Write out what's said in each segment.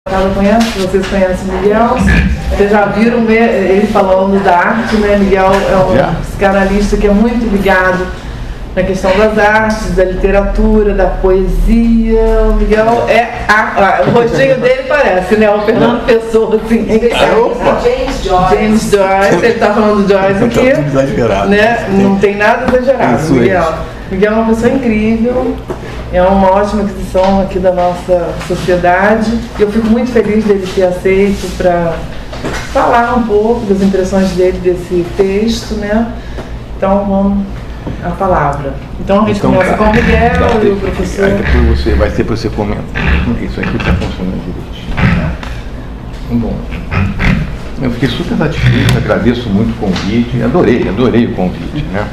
Vocês conhecem o Miguel? Vocês já viram ele falando da arte, né? Miguel é um psicanalista que é muito ligado na questão das artes, da literatura, da poesia. O Miguel o rostinho dele parece, né? O Fernando Pessoa, assim. James Joyce, ele tá falando do Joyce aqui, né? Não tem nada exagerado, Miguel. Miguel é uma pessoa incrível. É uma ótima aquisição aqui da nossa sociedade. Eu fico muito feliz dele ter aceito para falar um pouco das impressões dele desse texto, né? Então, vamos à palavra. Então, a gente começa com o Miguel e o professor. Aí depois vai ser para você comentar. Isso aqui está funcionando direitinho. Bom, eu fiquei super satisfeito, agradeço muito o convite, adorei o convite, né?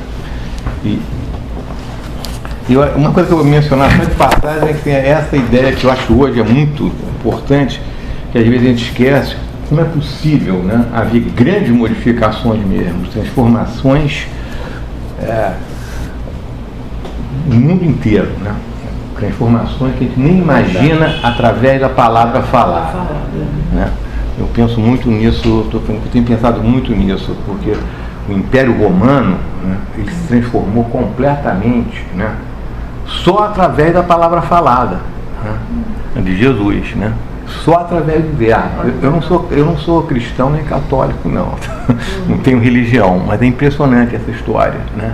E uma coisa que eu vou mencionar só de passagem é que tem essa ideia que eu acho hoje é muito importante, que às vezes a gente esquece, como é possível, né, haver grandes modificações mesmo, transformações no mundo inteiro, né? Transformações que a gente nem imagina através da palavra falada, né? Eu penso muito nisso, eu tenho pensado muito nisso, porque o Império Romano, né, ele se transformou completamente, né, só através da palavra falada, né, de Jesus, né, só através do verbo. Eu não sou cristão nem católico, não. Não tenho religião, mas é impressionante essa história, né?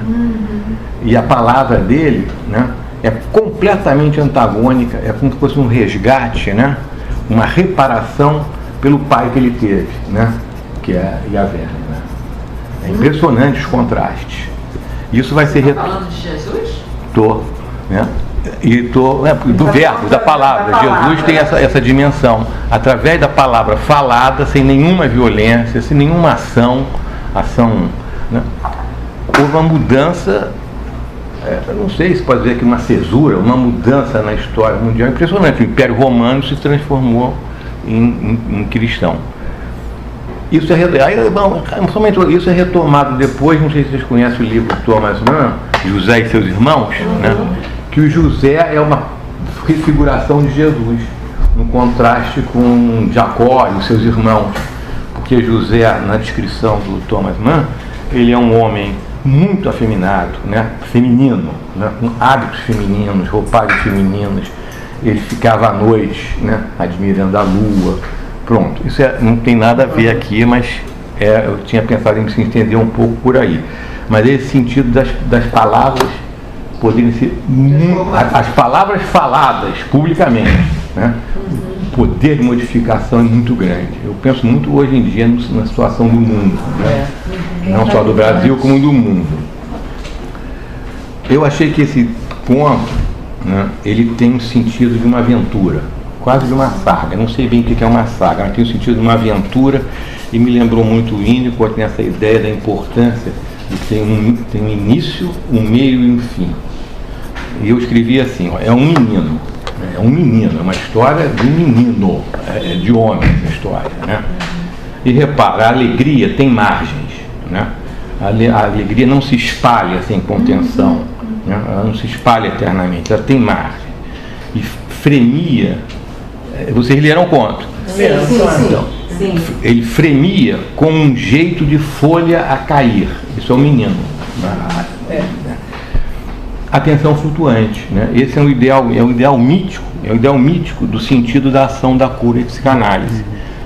E a palavra dele, né, é completamente antagônica, é como se fosse um resgate, né, uma reparação pelo pai que ele teve, né, que é Yahvé, né? É impressionante os contrastes. Isso vai ser... falando de Jesus? Tô, né? E do verbo, da palavra. Jesus tem essa dimensão. Através da palavra falada, sem nenhuma violência, sem nenhuma ação, né? Houve uma mudança, eu não sei se pode dizer que uma cesura, uma mudança na história mundial impressionante. O Império Romano se transformou em cristão. Isso é retomado depois, não sei se vocês conhecem o livro de Thomas Mann, José e seus irmãos, né? Que o José é uma refiguração de Jesus, no contraste com Jacó e os seus irmãos, porque José, na descrição do Thomas Mann, ele é um homem muito afeminado, né? Feminino, né? Com hábitos femininos, roupagens femininas, ele ficava à noite, né, admirando a lua. Pronto, isso não tem nada a ver aqui, mas eu tinha pensado em se entender um pouco por aí. Mas esse sentido das palavras poderem ser... As palavras faladas publicamente, né? O poder de modificação é muito grande. Eu penso muito hoje em dia na situação do mundo, né? Não só do Brasil, como do mundo. Eu achei que esse ponto, né, ele tem um sentido de uma aventura, quase de uma saga. Não sei bem o que é uma saga, mas tem o sentido de uma aventura, e me lembrou muito o Winnicott nessa ideia da importância de ter tem um início, um meio e um fim. E eu escrevi assim, é um menino, é uma história de um menino, de homem essa história, né? E repara, a alegria tem margens, né? A alegria não se espalha sem contenção, né? Ela não se espalha eternamente, ela tem margem. E fremia, vocês leram conto? Sim. Então, ele fremia com um jeito de folha a cair. Isso é o menino. Atenção flutuante, né? Esse é o ideal mítico do sentido da ação da cura e psicanálise.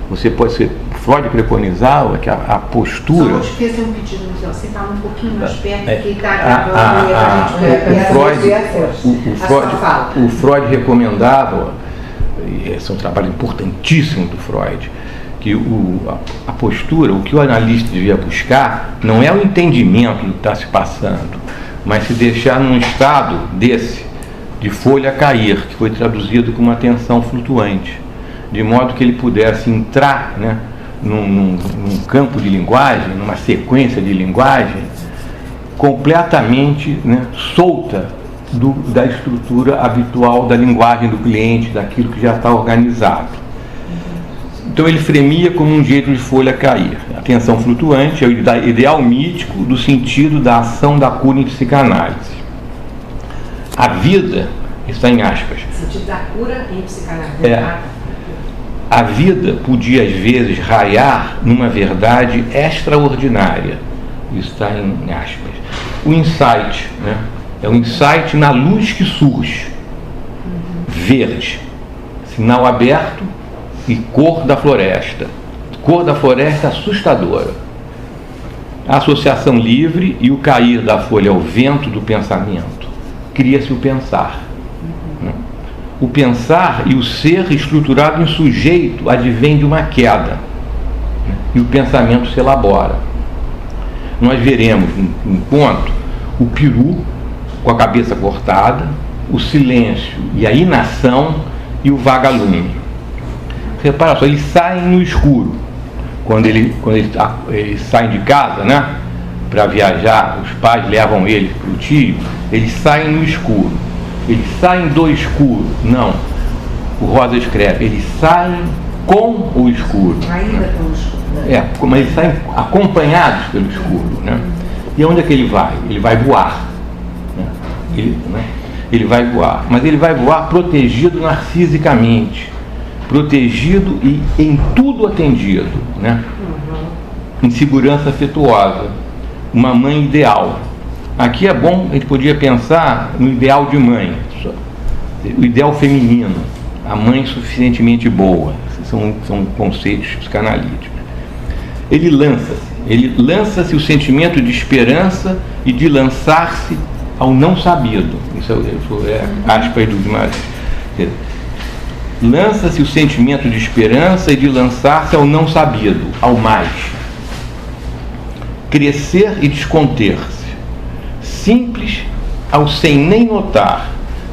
Você pode ser... Freud preconizava que a postura... Só não esqueça um pedido, você fala um pouquinho mais perto, que está gravando o Freud recomendava, esse é um trabalho importantíssimo do Freud, que a postura, o que o analista devia buscar, não é o entendimento do que está se passando, mas se deixar num estado de folha a cair, que foi traduzido como atenção flutuante, de modo que ele pudesse entrar, né, num campo de linguagem, numa sequência de linguagem completamente, né, solta da estrutura habitual da linguagem do cliente, daquilo que já está organizado. Então ele fremia como um jeito de folha cair. Atenção flutuante é o ideal mítico do sentido da ação da cura em psicanálise. A vida está em aspas. O sentido da cura em psicanálise. a vida podia às vezes raiar numa verdade extraordinária. Isso está em aspas. O insight, né? É um insight na luz que surge. Verde, sinal aberto e cor da floresta. Cor da floresta assustadora. A associação livre e o cair da folha ao vento do pensamento. Cria-se o pensar. O pensar e o ser estruturado em sujeito advém de uma queda. E o pensamento se elabora. Nós veremos um ponto o peru com a cabeça cortada, o silêncio e a inação e o vagalume. Repara só, eles saem no escuro. Quando eles saem de casa, né, para viajar, os pais levam eles para o tio, eles saem no escuro. Eles saem do escuro. Não. O Rosa escreve, eles saem com o escuro. Ainda com o escuro. Mas eles saem acompanhados pelo escuro, né? E onde é que ele vai? Ele vai voar. Ele vai voar. Mas ele vai voar protegido narcisicamente. Protegido e em tudo atendido, né? Em segurança afetuosa. Uma mãe ideal. Aqui é bom, a gente podia pensar no ideal de mãe, o ideal feminino, a mãe suficientemente boa. São conceitos psicanalíticos. Ele lança-se o sentimento de esperança e de lançar-se ao não sabido. Isso é aspas do Guimarães. Lança-se o sentimento de esperança e de lançar-se ao não sabido, ao mais. Crescer e desconter-se. Simples ao sem nem notar,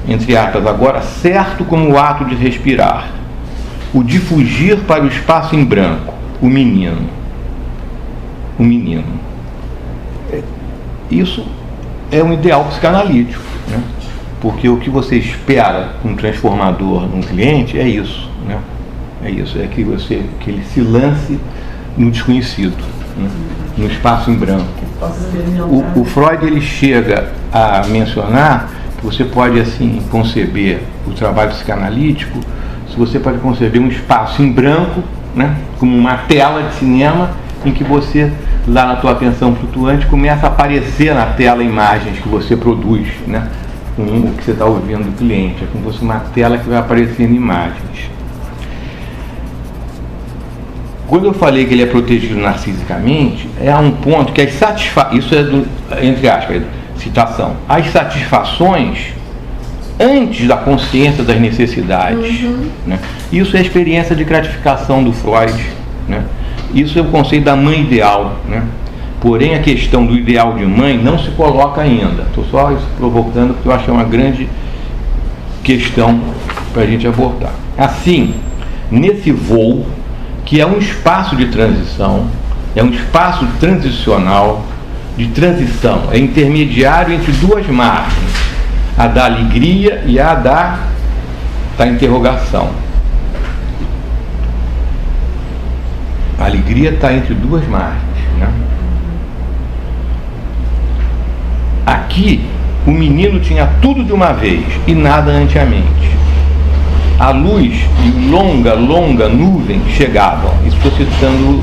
entre aspas agora, certo como o ato de respirar. O de fugir para o espaço em branco, o menino. O menino. Isso é um ideal psicanalítico, né? Porque o que você espera um transformador num cliente é isso, né? É isso, é que ele se lance no desconhecido, né? No espaço em branco. O Freud ele chega a mencionar que você pode assim conceber o trabalho psicanalítico, se você pode conceber um espaço em branco, né? Como uma tela de cinema em que você, lá na tua atenção flutuante, começa a aparecer na tela imagens que você produz, né? Com o que você está ouvindo do cliente. É como se fosse uma tela que vai aparecendo imagens. Quando eu falei que ele é protegido narcisicamente, é um ponto que as satisfações, isso é entre aspas, citação, as satisfações antes da consciência das necessidades, né? Isso é a experiência de gratificação do Freud, né? Isso é o conceito da mãe ideal, né? Porém, a questão do ideal de mãe não se coloca ainda. Estou só provocando porque eu acho que é uma grande questão para a gente abordar. Assim, nesse voo, que é um espaço de transição, é um espaço transicional, de transição, é intermediário entre duas margens, a da alegria e a da interrogação. A alegria está entre duas margens, né? Aqui, o menino tinha tudo de uma vez e nada anteamente. A luz e longa nuvem chegavam. Isso estou citando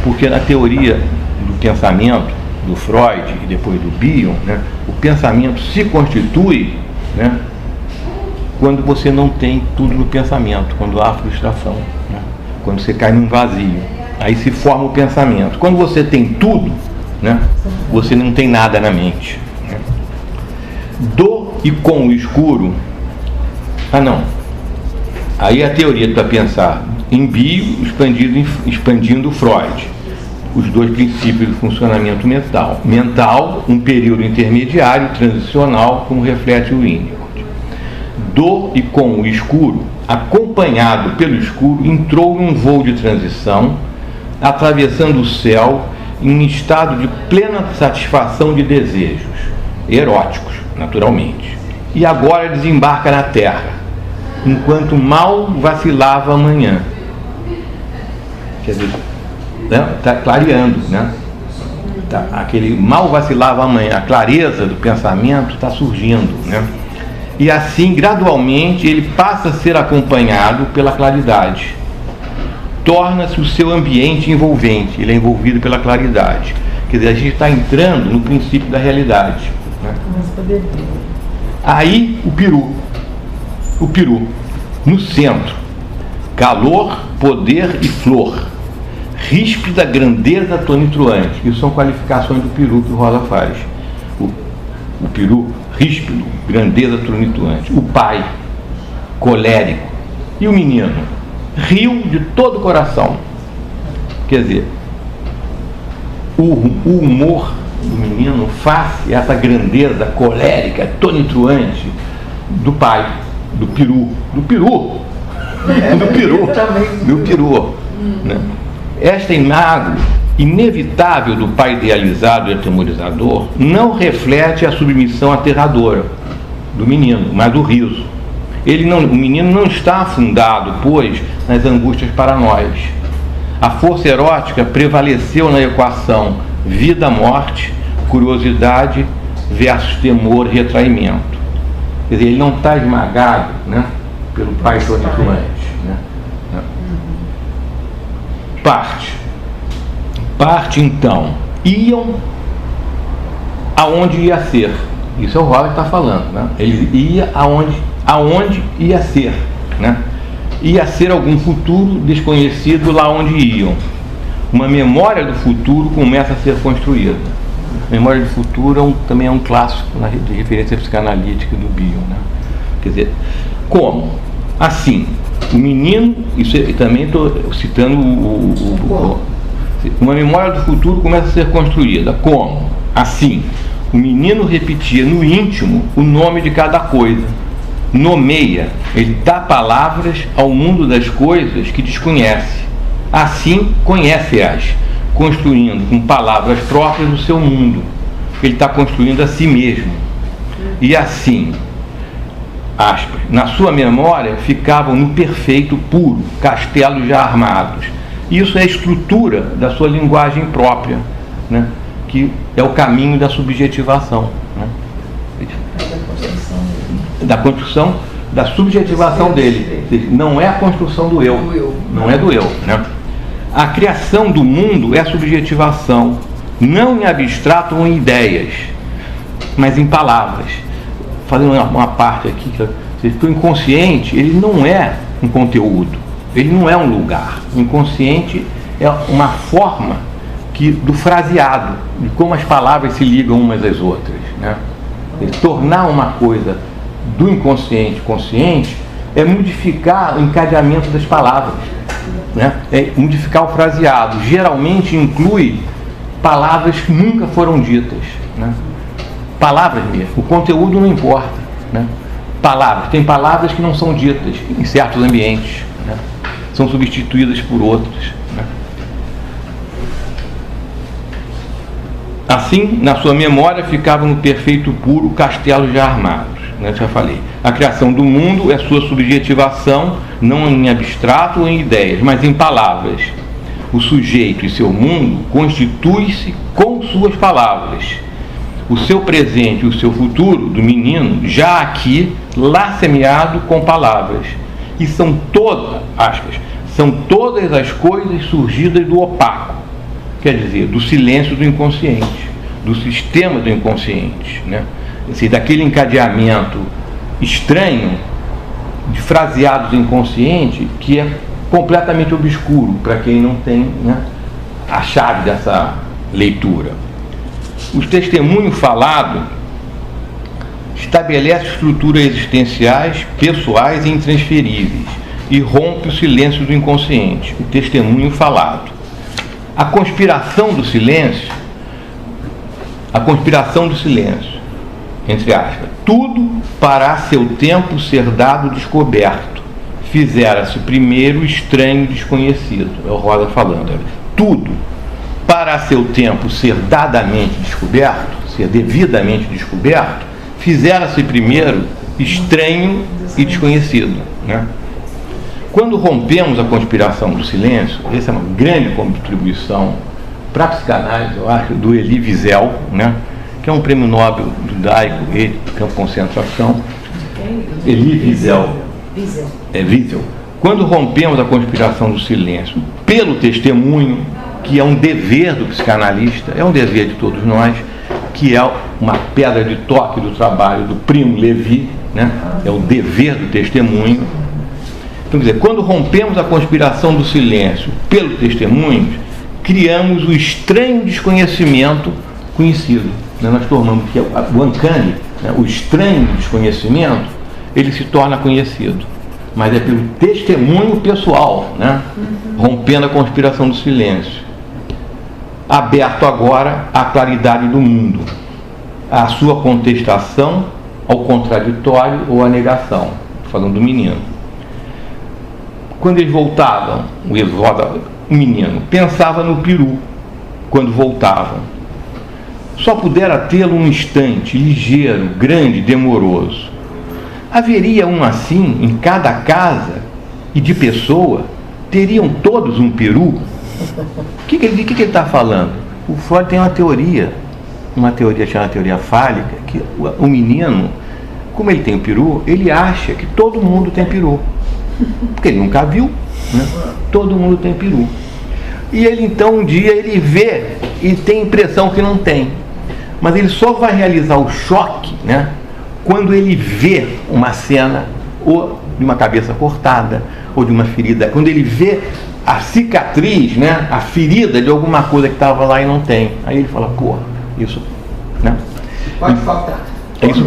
porque na teoria do pensamento do Freud e depois do Bion, né, o pensamento se constitui, né, quando você não tem tudo no pensamento, quando há frustração, né, quando você cai num vazio. Aí se forma o pensamento. Quando você tem tudo, né, você não tem nada na mente, né. Do e com o escuro. Aí a teoria para pensar em Bio expandindo Freud. Os dois princípios do funcionamento mental. Mental, um período intermediário, transicional, como reflete o Winnicott. Do e com o escuro, acompanhado pelo escuro, entrou num voo de transição, atravessando o céu em estado de plena satisfação de desejos, eróticos, naturalmente. E agora desembarca na terra, enquanto mal vacilava amanhã. Quer dizer, está clareando, né? Aquele mal vacilava amanhã, a clareza do pensamento está surgindo, né? E assim, gradualmente, ele passa a ser acompanhado pela claridade. Torna-se o seu ambiente envolvente, ele é envolvido pela claridade. Quer dizer, a gente está entrando no princípio da realidade, né? Aí o peru, no centro, calor, poder e flor, ríspida grandeza tonitruante. Isso são qualificações do peru que o Rosa faz. O peru, ríspido, grandeza tonitruante. O pai, colérico. E o menino, rio de todo o coração. Quer dizer, o humor do menino faz essa grandeza colérica, tonitruante do pai, do peru, né? Esta imagem inevitável do pai idealizado e atemorizador não reflete a submissão aterradora do menino, mas o riso. O menino não está afundado, pois, nas angústias paranoides. A força erótica prevaleceu na equação vida-morte, curiosidade versus temor e retraimento. Quer dizer, ele não está esmagado, né, pelo pai tonitruante, né? Parte então, iam aonde ia ser. Isso é o Rosa que está falando, né? Ele ia aonde ia ser, né? Ia ser algum futuro desconhecido lá onde iam. Uma memória do futuro começa a ser construída. Memória do futuro também é um clássico de referência psicanalítica do Bion, né? Quer dizer, como? Assim, o menino, isso também estou citando uma memória do futuro começa a ser construída. Como? Assim, o menino repetia no íntimo o nome de cada coisa. Nomeia, ele dá palavras ao mundo das coisas que desconhece. Assim, conhece-as, construindo com palavras próprias o seu mundo. Ele está construindo a si mesmo. E assim, aspas, na sua memória ficavam no perfeito puro, castelos já armados. Isso é a estrutura da sua linguagem própria, né? Que é o caminho da subjetivação, né? Da construção, da subjetivação dele. Não é a construção do eu, não é do eu, né? A criação do mundo é a subjetivação, não em abstrato ou em ideias, mas em palavras. Fazendo uma parte aqui, que o inconsciente, ele não é um conteúdo, ele não é um lugar. O inconsciente é uma forma do fraseado, de como as palavras se ligam umas às outras, né? Tornar uma coisa do inconsciente consciente é modificar o encadeamento das palavras, né? É modificar o fraseado. Geralmente inclui palavras que nunca foram ditas, né? Palavras mesmo, o conteúdo não importa, né? Palavras, tem palavras que não são ditas em certos ambientes, né? São substituídas por outras, né? Assim, na sua memória ficavam no perfeito puro castelos já armados, né? Já falei. A criação do mundo é sua subjetivação, não em abstrato ou em ideias, mas em palavras. O sujeito e seu mundo constitui-se com suas palavras. O seu presente e o seu futuro do menino, já aqui, lá semeado com palavras. E são todas, aspas, são todas as coisas surgidas do opaco, quer dizer, do silêncio do inconsciente, do sistema do inconsciente, né? Assim, daquele encadeamento estranho de fraseados inconscientes que é completamente obscuro para quem não tem, né, a chave dessa leitura. O testemunho falado estabelece estruturas existenciais, pessoais e intransferíveis e rompe o silêncio do inconsciente, o testemunho falado. A conspiração do silêncio, entre aspas, tudo para a seu tempo ser dado descoberto, fizera-se primeiro estranho desconhecido. É o Rosa falando. Tudo para a seu tempo ser dadamente descoberto, ser devidamente descoberto, fizera-se primeiro estranho e desconhecido, né? Quando rompemos a conspiração do silêncio, essa é uma grande contribuição para a psicanálise, eu acho, do Elie Wiesel, né? Que é um prêmio Nobel judaico e campo de concentração. Elie Wiesel. Quando rompemos a conspiração do silêncio pelo testemunho, que é um dever do psicanalista, é um dever de todos nós, que é uma pedra de toque do trabalho do Primo Levi, né? É o dever do testemunho. Então, quer dizer, quando rompemos a conspiração do silêncio pelo testemunho, criamos o estranho desconhecimento conhecido. Né? Nós tornamos que o uncanny, né? O estranho desconhecimento, ele se torna conhecido. Mas é pelo testemunho pessoal, né? Rompendo a conspiração do silêncio. Aberto agora à claridade do mundo, à sua contestação, ao contraditório ou à negação. Falando do menino. Quando eles voltavam, o menino pensava no peru quando voltavam. Só pudera tê-lo um instante, ligeiro, grande, demoroso. Haveria um assim em cada casa e de pessoa? Teriam todos um peru? O que ele está falando? O Freud tem uma teoria chamada teoria fálica, que o menino, como ele tem o peru, ele acha que todo mundo tem peru. Porque ele nunca viu, né? Todo mundo tem peru. E ele então um dia ele vê e tem a impressão que não tem. Mas ele só vai realizar o choque, né, quando ele vê uma cena ou de uma cabeça cortada ou de uma ferida, quando ele vê a cicatriz, né, a ferida de alguma coisa que estava lá e não tem. Aí ele fala, pô, isso, né? Pode faltar. Isso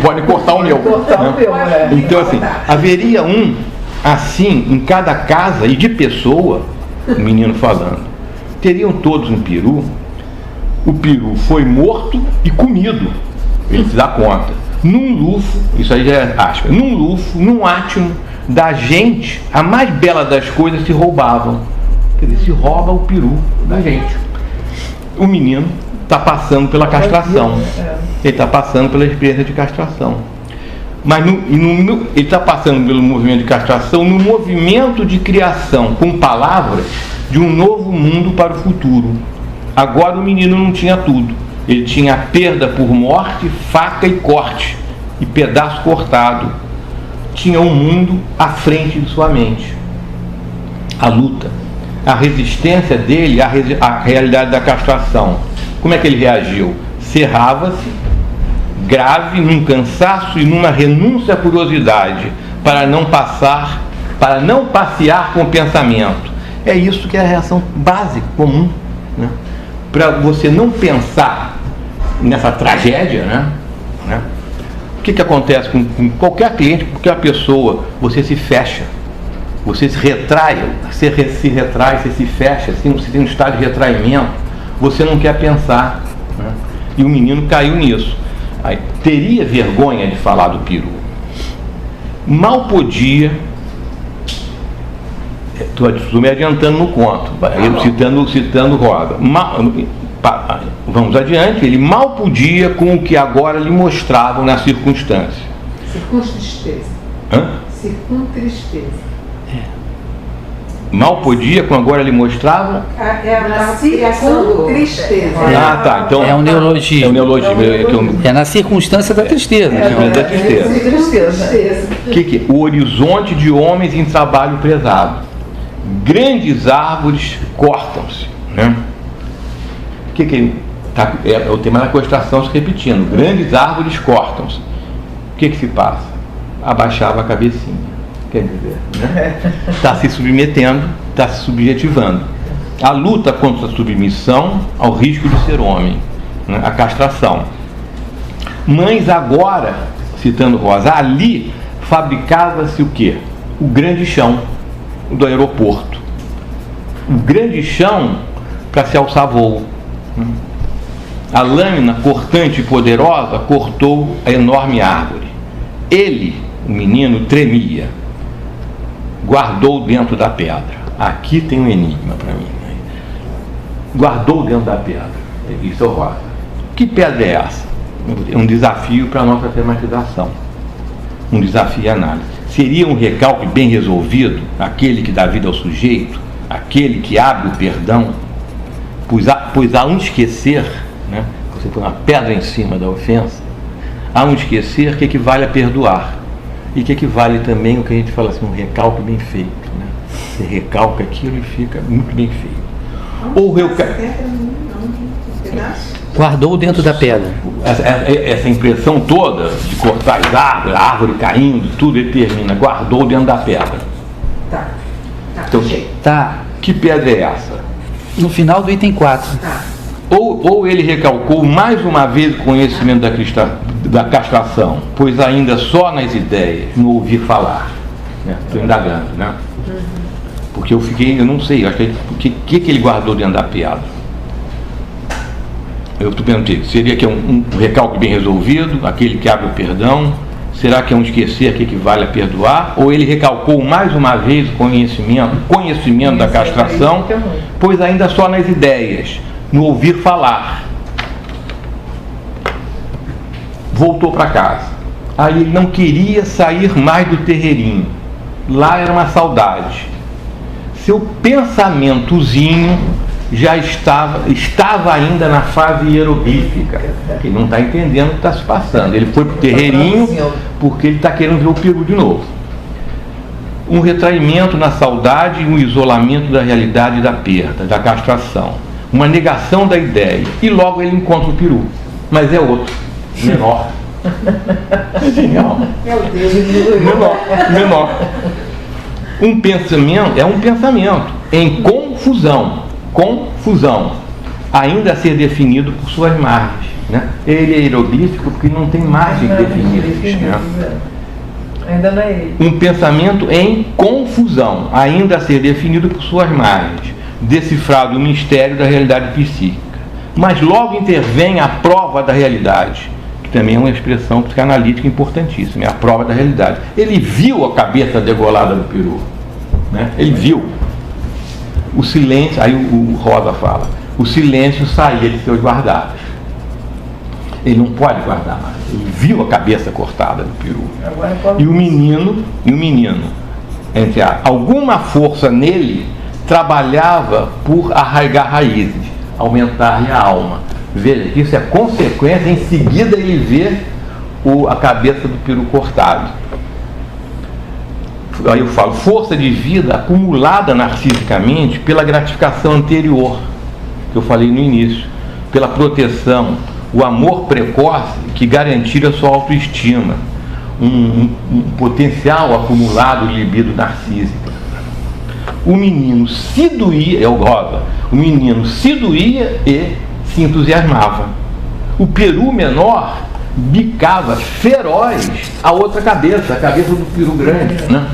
pode cortar o meu. Né? Então assim, haveria um assim em cada casa e de pessoa, o menino falando. Teriam todos um peru. O peru foi morto e comido. Ele se dá conta. Num lufo, isso aí já é aspas, num lufo, num átimo da gente, a mais bela das coisas se roubavam. Quer dizer, se rouba o peru da gente. O menino está passando pela castração. Ele está passando pela experiência de castração. Mas ele está passando pelo movimento de castração no movimento de criação, com palavras, de um novo mundo para o futuro. Agora o menino não tinha tudo. Ele tinha a perda por morte, faca e corte, e pedaço cortado. Tinha um mundo à frente de sua mente. A luta, a resistência dele à realidade da castração. Como é que ele reagiu? Cerrava-se, grave, num cansaço e numa renúncia à curiosidade, para não passear com o pensamento. É isso que é a reação básica, comum, né? Para você não pensar nessa tragédia, né? O que acontece com qualquer cliente, com qualquer pessoa? Você se fecha, você se retrai, você se fecha, assim, você tem um estado de retraimento, você não quer pensar, né? E o menino caiu nisso. Aí, teria vergonha de falar do peru. Mal podia. Estou me adiantando no conto, citando Roda. Vamos adiante. Ele mal podia com o que agora lhe mostravam na circunstância. Circuntristeza. Circuntristeza. Mal podia com agora lhe mostravam. Na circuntristeza. Ah, tá. Então é um neologismo. É um neologismo. É na circunstância da tristeza. Da tristeza. O horizonte de homens em trabalho pesado. Grandes árvores cortam-se, né? É o tema da constatação se repetindo. Grandes árvores cortam-se. O que se passa? Abaixava a cabecinha. Quer dizer, né? Está se submetendo, está se subjetivando. A luta contra a submissão ao risco de ser homem, né? A castração. Mas agora, citando Rosa, ali fabricava-se o quê? O grande chão do aeroporto. O grande chão para se alçar voo. A lâmina cortante e poderosa cortou a enorme árvore. Ele, o menino, tremia. Guardou dentro da pedra. Aqui tem um enigma para mim. Guardou dentro da pedra. Isso é o Rosa. Que pedra é essa? É um desafio para a nossa tematização. Um desafio de análise. Seria um recalque bem resolvido, aquele que dá vida ao sujeito, aquele que abre o perdão, pois há um esquecer, né? Você põe uma pedra em cima da ofensa, há um esquecer que equivale a perdoar. e que equivale também ao que a gente fala assim, um recalque bem feito, né? Você recalca aquilo e fica muito bem feito. Ou Guardou dentro da pedra. Essa impressão toda de cortar as árvores, a árvore caindo, tudo, ele termina, guardou dentro da pedra. Tá. Então, Tá. que pedra é essa? No final do item 4. Tá. Ou ele recalcou mais uma vez o conhecimento da castração, pois ainda só nas ideias, no ouvir falar. Estou indagando, né? Porque eu não sei, acho que ele guardou dentro da pedra? Eu estou perguntando, seria que é um recalque bem resolvido, aquele que abre o perdão? Será que é um esquecer que equivale a perdoar? Ou ele recalcou mais uma vez o conhecimento da castração, pois ainda só nas ideias, no ouvir falar? Voltou para casa. Aí ele não queria sair mais do terreirinho. Lá era uma saudade. Seu pensamentozinho já estava ainda na fase hieroglífica. Ele não está entendendo o que está se passando. Ele foi para o terreirinho porque ele está querendo ver o peru de novo. Um retraimento na saudade e um isolamento da realidade da perda, da castração. Uma negação da ideia. E logo ele encontra o peru. Mas é outro, menor. É genial. Meu Deus. Menor. Um pensamento em confusão, ainda a ser definido por suas margens, né? Ele é hieroglífico porque não tem margens definidas, né? Ainda não é ele. Um pensamento em confusão, ainda a ser definido por suas margens, decifrado o mistério da realidade psíquica. Mas logo intervém a prova da realidade, que também é uma expressão psicanalítica importantíssima, é a prova da realidade. Ele viu a cabeça degolada do peru, né? Ele viu. O silêncio, aí o Rosa fala, o silêncio saía de seus guardados. Ele não pode guardar mais. Ele viu a cabeça cortada do peru. E o menino, entre alguma força nele, trabalhava por arraigar raízes, aumentar-lhe a alma. Veja que isso é consequência, em seguida ele vê a cabeça do peru cortado. Aí eu falo, força de vida acumulada narcisicamente pela gratificação anterior, que eu falei no início, pela proteção, o amor precoce que garantira sua autoestima, um potencial acumulado de libido narcísica. O menino se doía, o menino se doía e se entusiasmava. O peru menor bicava feroz a outra cabeça, a cabeça do peru grande, né?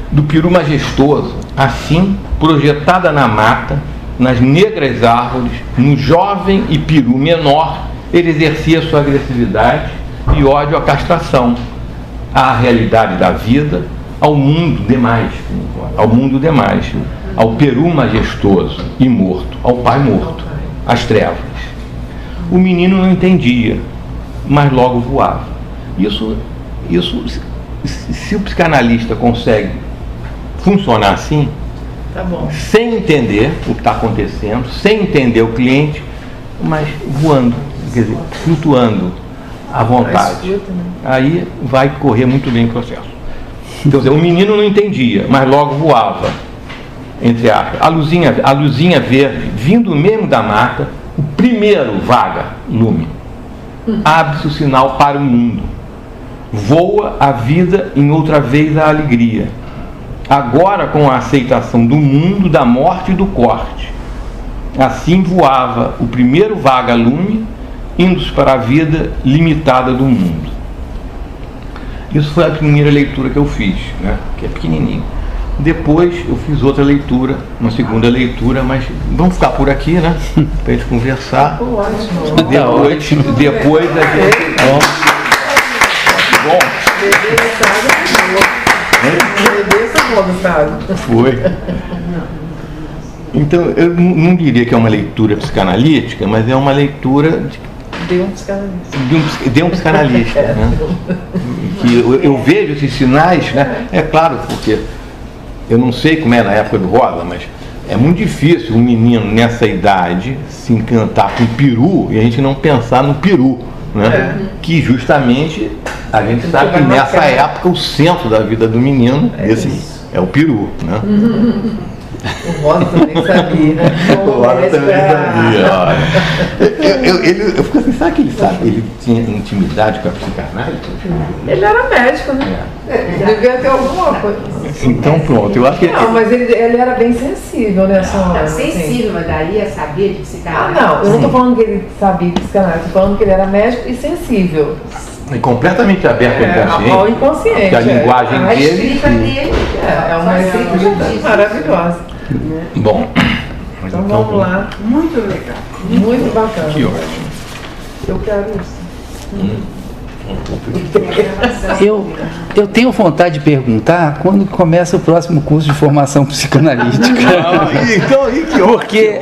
Do peru majestoso, assim projetada na mata, nas negras árvores, no jovem e peru menor, ele exercia sua agressividade e ódio à castração, à realidade da vida, ao mundo demais, ao peru majestoso e morto, ao pai morto, às trevas. O menino não entendia, mas logo voava. Isso, se o psicanalista consegue funcionar assim, tá bom, sem entender o que está acontecendo, sem entender o cliente, mas voando, quer dizer, flutuando à vontade, aí vai correr muito bem o processo. Então, o menino não entendia, mas logo voava, entre aspas. A luzinha verde, vindo mesmo da mata, o primeiro vaga lume. Abre-se o sinal para o mundo. Voa a vida em outra vez a alegria. Agora com a aceitação do mundo, da morte e do corte. Assim voava o primeiro vaga-lume, indo-se para a vida limitada do mundo. Isso foi a primeira leitura que eu fiz, né? Que é pequenininho. Depois eu fiz outra leitura, uma segunda leitura, mas vamos ficar por aqui, né? Para a gente conversar. Depois a gente... Bom. Foi. Então, eu não diria que é uma leitura psicanalítica, mas é uma leitura de um psicanalista. De um psicanalista, né? Que eu vejo esses sinais, né? É claro, porque eu não sei como é na época do Rosa, mas é muito difícil um menino nessa idade se encantar com o peru e a gente não pensar no peru, né? Que justamente A gente sabe que nessa época o centro da vida do menino é o peru, né? O Rosa também sabia, né? O Rosa também sabia, olha. Eu fico assim, será que ele sabe? Ele tinha intimidade com a psicanálise? Ele era médico, né? Devia ter alguma coisa. Então pronto, eu acho que... Não, mas ele era bem sensível nessa hora. Não, sensível, mas daí a saber de psicanálise. Não, eu não estou falando que ele sabia de psicanálise, estou falando que ele era médico e sensível. É completamente aberto ao inconsciente. Que a linguagem A escrita dele é uma escrita maravilhosa. Bom, então vamos lá. Muito legal. Muito bacana. Que ótimo. Eu quero isso. Eu tenho vontade de perguntar quando começa o próximo curso de formação psicanalítica. Porque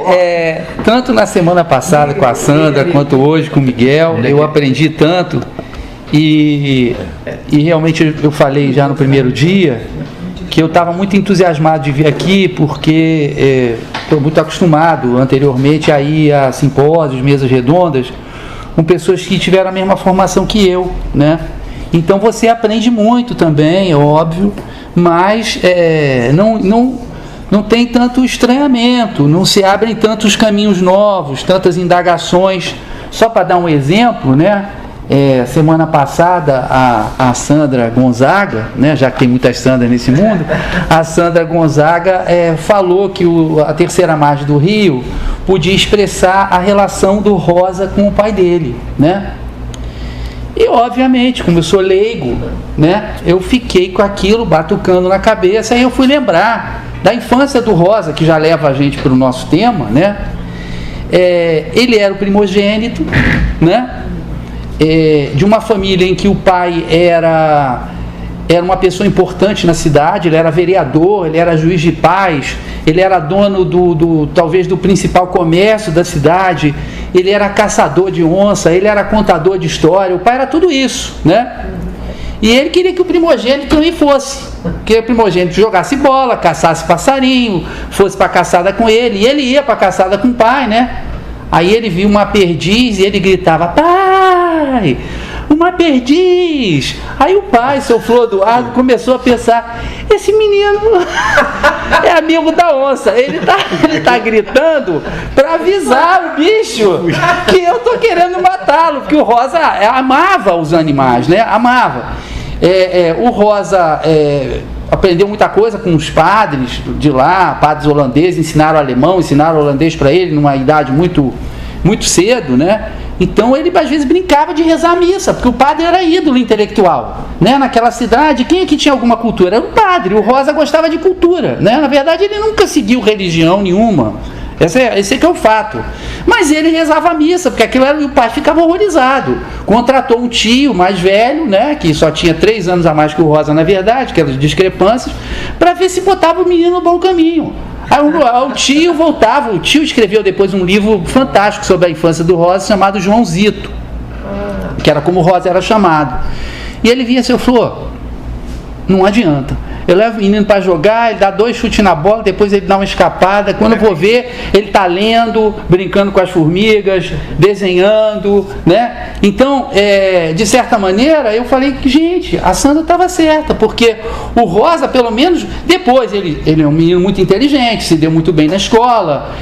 tanto na semana passada com a Sandra, quanto hoje com o Miguel, eu aprendi tanto. E realmente eu falei já no primeiro dia que eu estava muito entusiasmado de vir aqui, porque estou muito acostumado anteriormente a ir a simpósios, mesas redondas, com pessoas que tiveram a mesma formação que eu, né? Então você aprende muito também, é óbvio, mas não tem tanto estranhamento, não se abrem tantos caminhos novos, tantas indagações. Só para dar um exemplo, né? Semana passada a Sandra Gonzaga, né, já que tem muitas Sandras nesse mundo, a Sandra Gonzaga falou que a terceira margem do rio podia expressar a relação do Rosa com o pai dele, né? E obviamente, como eu sou leigo, né, eu fiquei com aquilo batucando na cabeça, e eu fui lembrar da infância do Rosa, que já leva a gente para o nosso tema, né? Ele era o primogênito, né? De uma família em que o pai era uma pessoa importante na cidade, ele era vereador, ele era juiz de paz, ele era dono talvez do principal comércio da cidade, ele era caçador de onça, ele era contador de história, o pai era tudo isso, né? E ele queria que o primogênito também fosse, que o primogênito jogasse bola, caçasse passarinho, fosse para a caçada com ele, e ele ia para a caçada com o pai, né? Aí ele viu uma perdiz e ele gritava: pai, uma perdiz! Aí o pai, seu Flor do Arco, começou a pensar: esse menino é amigo da onça, ele tá gritando para avisar o bicho que eu tô querendo matá-lo, porque o Rosa amava os animais, né? Amava. O Rosa aprendeu muita coisa com os padres de lá, padres holandeses, ensinaram alemão, ensinaram holandês para ele numa idade muito, muito cedo, né? Então ele às vezes brincava de rezar a missa, porque o padre era ídolo intelectual, né? Naquela cidade, quem é que tinha alguma cultura? Era o padre. O Rosa gostava de cultura, né? Na verdade ele nunca seguiu religião nenhuma. Esse que é o fato. Mas ele rezava a missa, porque aquilo era, e o pai ficava horrorizado. Contratou um tio mais velho, né, que só tinha 3 anos a mais que o Rosa, na verdade, que eram discrepâncias, para ver se botava o menino no bom caminho. Aí o tio voltava, o tio escreveu depois um livro fantástico sobre a infância do Rosa, chamado Joãozito, que era como o Rosa era chamado. E ele vinha: seu Flor, não adianta. Eu levo o menino para jogar, ele dá 2 chutes na bola, depois ele dá uma escapada. Quando eu vou ver, ele está lendo, brincando com as formigas, desenhando, né? Então, de certa maneira, eu falei que, gente, a Sandra estava certa, porque o Rosa, pelo menos, depois, ele é um menino muito inteligente, se deu muito bem na escola,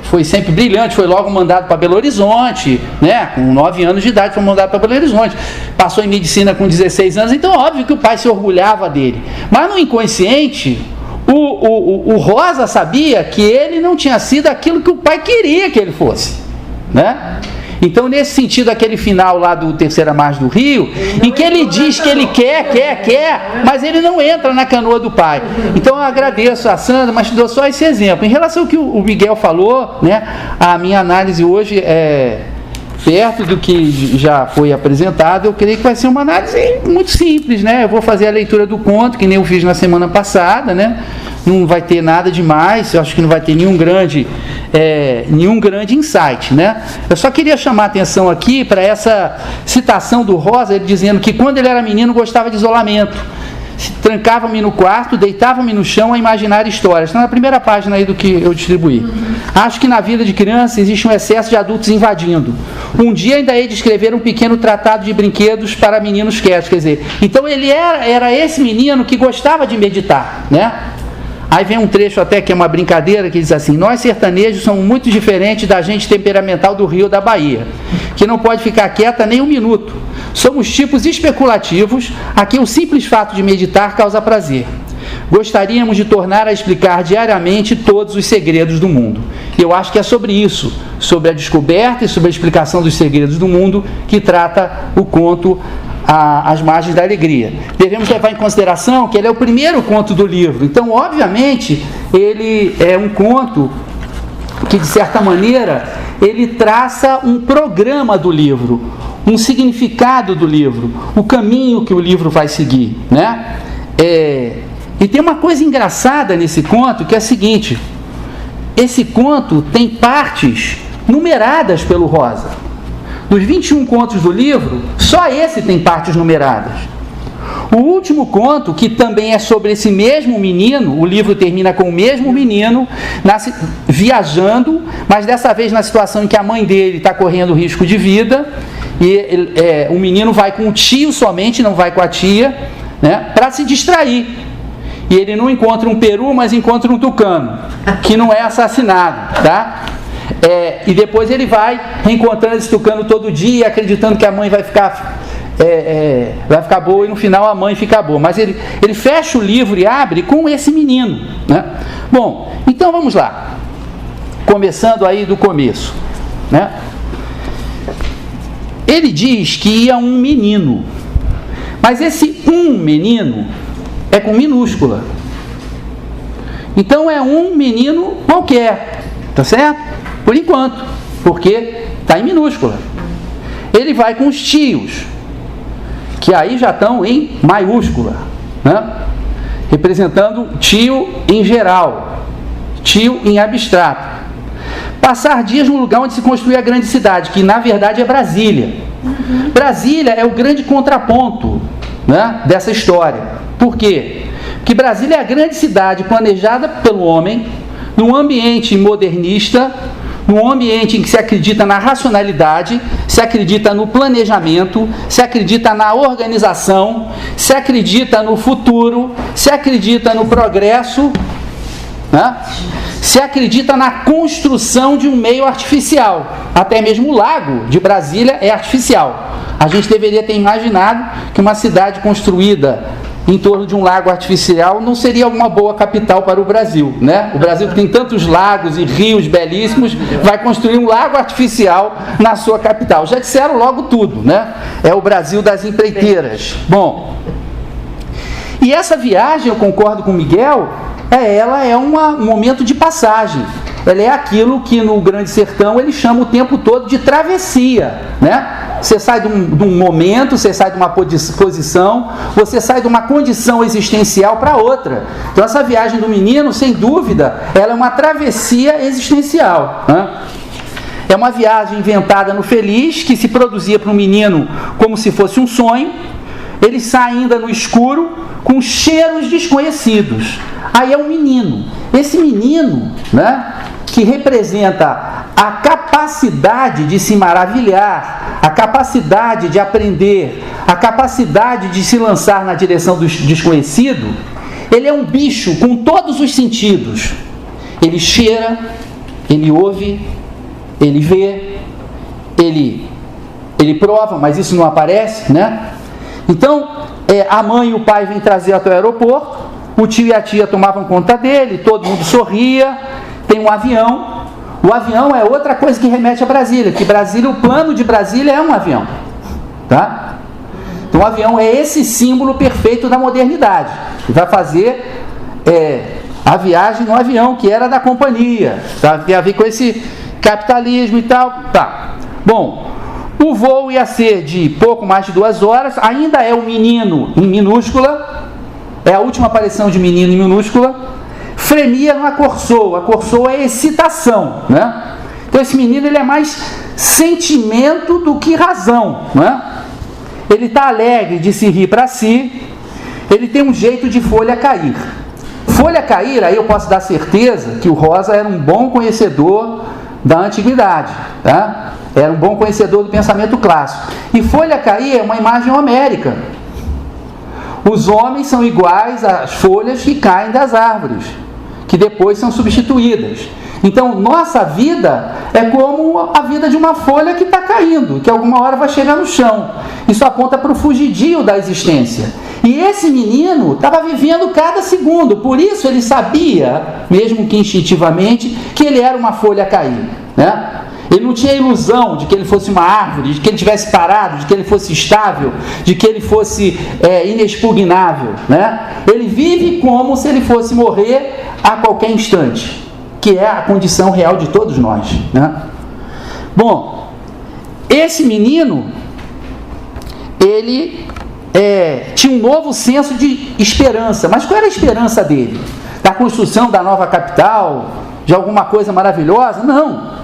foi sempre brilhante, foi logo mandado para Belo Horizonte, né? Com 9 anos de idade foi mandado para Belo Horizonte. Passou em medicina com 16 anos, então óbvio que o pai se orgulhava dele. Mas no inconsciente, o Rosa sabia que ele não tinha sido aquilo que o pai queria que ele fosse, né? Então, nesse sentido, aquele final lá do Terceira Margem do Rio, em que ele diz que ele quer, mas ele não entra na canoa do pai. Então, eu agradeço a Sandra, mas te dou só esse exemplo. Em relação ao que o Miguel falou, né, a minha análise hoje é perto do que já foi apresentado. Eu creio que vai ser uma análise muito simples, né? Eu vou fazer a leitura do conto, que nem eu fiz na semana passada, né? Não vai ter nada demais, eu acho que não vai ter nenhum grande insight, né? Eu só queria chamar a atenção aqui para essa citação do Rosa, ele dizendo que quando ele era menino gostava de isolamento. trancava-me no quarto, deitava-me no chão a imaginar histórias. Está na primeira página aí do que eu distribuí. Acho que na vida de criança existe um excesso de adultos invadindo. Um dia ainda hei de escrever um pequeno tratado de brinquedos para meninos quietos. Quer dizer, então ele era esse menino que gostava de meditar, né? Aí vem um trecho até que é uma brincadeira, que diz assim: nós sertanejos somos muito diferentes da gente temperamental do Rio ou da Bahia, que não pode ficar quieta nem um minuto. Somos tipos especulativos, a quem o simples fato de meditar causa prazer. Gostaríamos de tornar a explicar diariamente todos os segredos do mundo. Eu acho que é sobre isso, sobre a descoberta e sobre a explicação dos segredos do mundo, que trata o conto As Margens da Alegria. Devemos levar em consideração que ele é o primeiro conto do livro. Então, obviamente, ele é um conto que, de certa maneira, ele traça um programa do livro, um significado do livro, o caminho que o livro vai seguir, né? E tem uma coisa engraçada nesse conto, que é a seguinte: esse conto tem partes numeradas pelo Rosa. Dos 21 contos do livro, só esse tem partes numeradas. O último conto, que também é sobre esse mesmo menino, o livro termina com o mesmo menino viajando, mas dessa vez na situação em que a mãe dele está correndo risco de vida, e o menino vai com o tio somente, não vai com a tia, né, para se distrair. E ele não encontra um peru, mas encontra um tucano, que não é assassinado, tá? E depois ele vai reencontrando esse tucano todo dia, acreditando que a mãe vai ficar boa, e no final a mãe fica boa. Mas ele fecha o livro e abre com esse menino, né? Bom, então vamos lá. Começando aí do começo, né? Ele diz que ia um menino, mas esse menino é com minúscula. Então é um menino qualquer, tá certo? Por enquanto, porque está em minúscula. Ele vai com os tios, que aí já estão em maiúscula, né? Representando tio em geral, tio em abstrato. Passar dias no lugar onde se construiu a grande cidade, que na verdade é Brasília. Brasília é o grande contraponto, né, dessa história. Por quê? Porque Brasília é a grande cidade planejada pelo homem, num ambiente modernista, num ambiente em que se acredita na racionalidade, se acredita no planejamento, se acredita na organização, se acredita no futuro, se acredita no progresso, né? Se acredita na construção de um meio artificial. Até mesmo o lago de Brasília é artificial. A gente deveria ter imaginado que uma cidade construída em torno de um lago artificial não seria uma boa capital para o Brasil, né? O Brasil, que tem tantos lagos e rios belíssimos, vai construir um lago artificial na sua capital. Já disseram logo tudo, né? É o Brasil das empreiteiras. Bom, e essa viagem, eu concordo com o Miguel, ela é um momento de passagem. Ela é aquilo que no Grande Sertão ele chama o tempo todo de travessia, né? Você sai de um momento, você sai de uma posição, você sai de uma condição existencial para outra. Então essa viagem do menino, sem dúvida, ela é uma travessia existencial, né? É uma viagem inventada no feliz, que se produzia para um menino como se fosse um sonho. Ele sai ainda no escuro, com cheiros desconhecidos. Aí é um menino. Esse menino, né, que representa a capacidade de se maravilhar, a capacidade de aprender, a capacidade de se lançar na direção do desconhecido, ele é um bicho com todos os sentidos. Ele cheira, ele ouve, ele vê, ele prova, mas isso não aparece, né? Então, a mãe e o pai vêm trazer até o aeroporto, o tio e a tia tomavam conta dele, todo mundo sorria, tem um avião. O avião é outra coisa que remete a Brasília, que Brasília, o plano de Brasília é um avião, tá? Então o avião é esse símbolo perfeito da modernidade, que vai fazer a viagem no avião, que era da companhia, tá? Tem a ver com esse capitalismo e tal, tá? Bom, o voo ia ser de pouco mais de 2 horas, ainda é o menino em minúscula, é a última aparição de menino em minúscula. Fremia numa corçoa. A corçoa é excitação, né? Então esse menino, ele é mais sentimento do que razão, né? Ele está alegre de se rir para si, ele tem um jeito de folha cair. Folha cair, aí eu posso dar certeza que o Rosa era um bom conhecedor da antiguidade, tá? Era um bom conhecedor do pensamento clássico. E folha cair é uma imagem homérica. Os homens são iguais às folhas que caem das árvores, que depois são substituídas. Então, nossa vida é como a vida de uma folha que está caindo, que alguma hora vai chegar no chão. Isso aponta para o fugidio da existência. E esse menino estava vivendo cada segundo, por isso ele sabia, mesmo que instintivamente, que ele era uma folha a cair, né? Ele não tinha ilusão de que ele fosse uma árvore, de que ele tivesse parado, de que ele fosse estável, de que ele fosse inexpugnável, né? Ele vive como se ele fosse morrer a qualquer instante, que é a condição real de todos nós, né? Bom, esse menino, ele tinha um novo senso de esperança. Mas qual era a esperança dele? Da construção da nova capital? De alguma coisa maravilhosa? Não.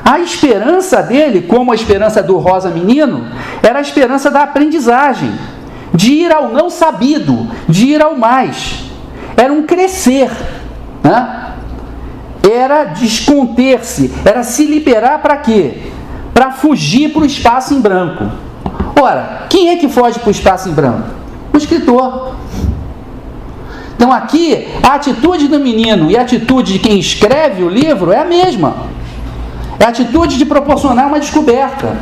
A esperança dele, como a esperança do Rosa menino, era a esperança da aprendizagem, de ir ao não sabido, de ir ao mais. Era um crescer, né? Era desconter-se, era se liberar para quê? Para fugir para o espaço em branco. Ora, quem é que foge para o espaço em branco? O escritor. Então aqui, a atitude do menino e a atitude de quem escreve o livro é a mesma. É a atitude de proporcionar uma descoberta.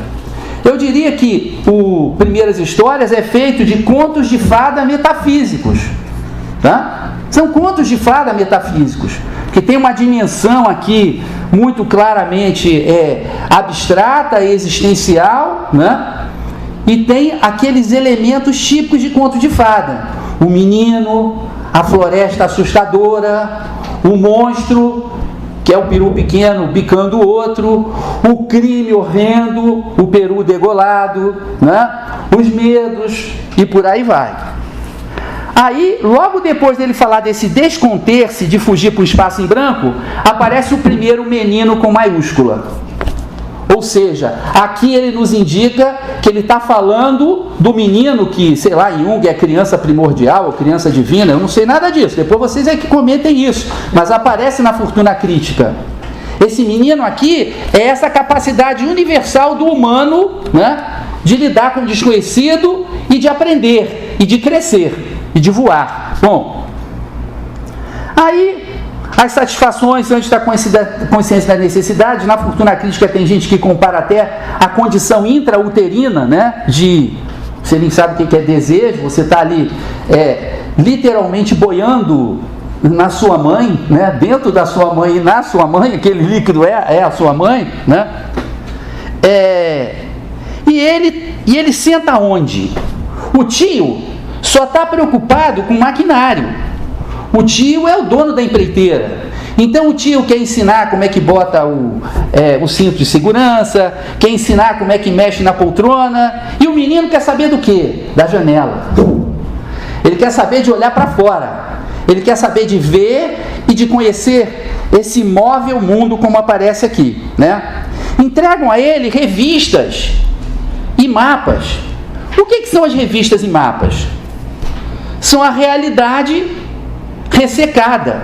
Eu diria que o Primeiras Histórias é feito de contos de fada metafísicos, tá? São contos de fada metafísicos, que tem uma dimensão aqui muito claramente abstrata e existencial, né? E tem aqueles elementos típicos de conto de fada: o menino, a floresta assustadora, o monstro, que é o peru pequeno bicando o outro, o crime horrendo, o peru degolado, né? Os medos e por aí vai. Aí, logo depois dele falar desse desconter-se, de fugir para o espaço em branco, aparece o primeiro menino com maiúscula. Ou seja, aqui ele nos indica que ele está falando do menino que, sei lá, em Jung é criança primordial ou criança divina, eu não sei nada disso, depois vocês é que comentem isso, mas aparece na Fortuna Crítica. Esse menino aqui é essa capacidade universal do humano, né, de lidar com o desconhecido e de aprender, e de crescer, e de voar. Bom, aí as satisfações antes da consciência da necessidade. Na Fortuna Crítica tem gente que compara até a condição intrauterina, né, de, você nem sabe o que é desejo, você está ali literalmente boiando na sua mãe, né, dentro da sua mãe e na sua mãe, aquele líquido é a sua mãe, né? E ele senta onde? O tio só está preocupado com maquinário. O tio é o dono da empreiteira. Então o tio quer ensinar como é que bota o cinto de segurança, quer ensinar como é que mexe na poltrona, e o menino quer saber do quê? Da janela. Ele quer saber de olhar para fora. Ele quer saber de ver e de conhecer esse imóvel mundo como aparece aqui, né? Entregam a ele revistas e mapas. O que são as revistas e mapas? São a realidade ressecada,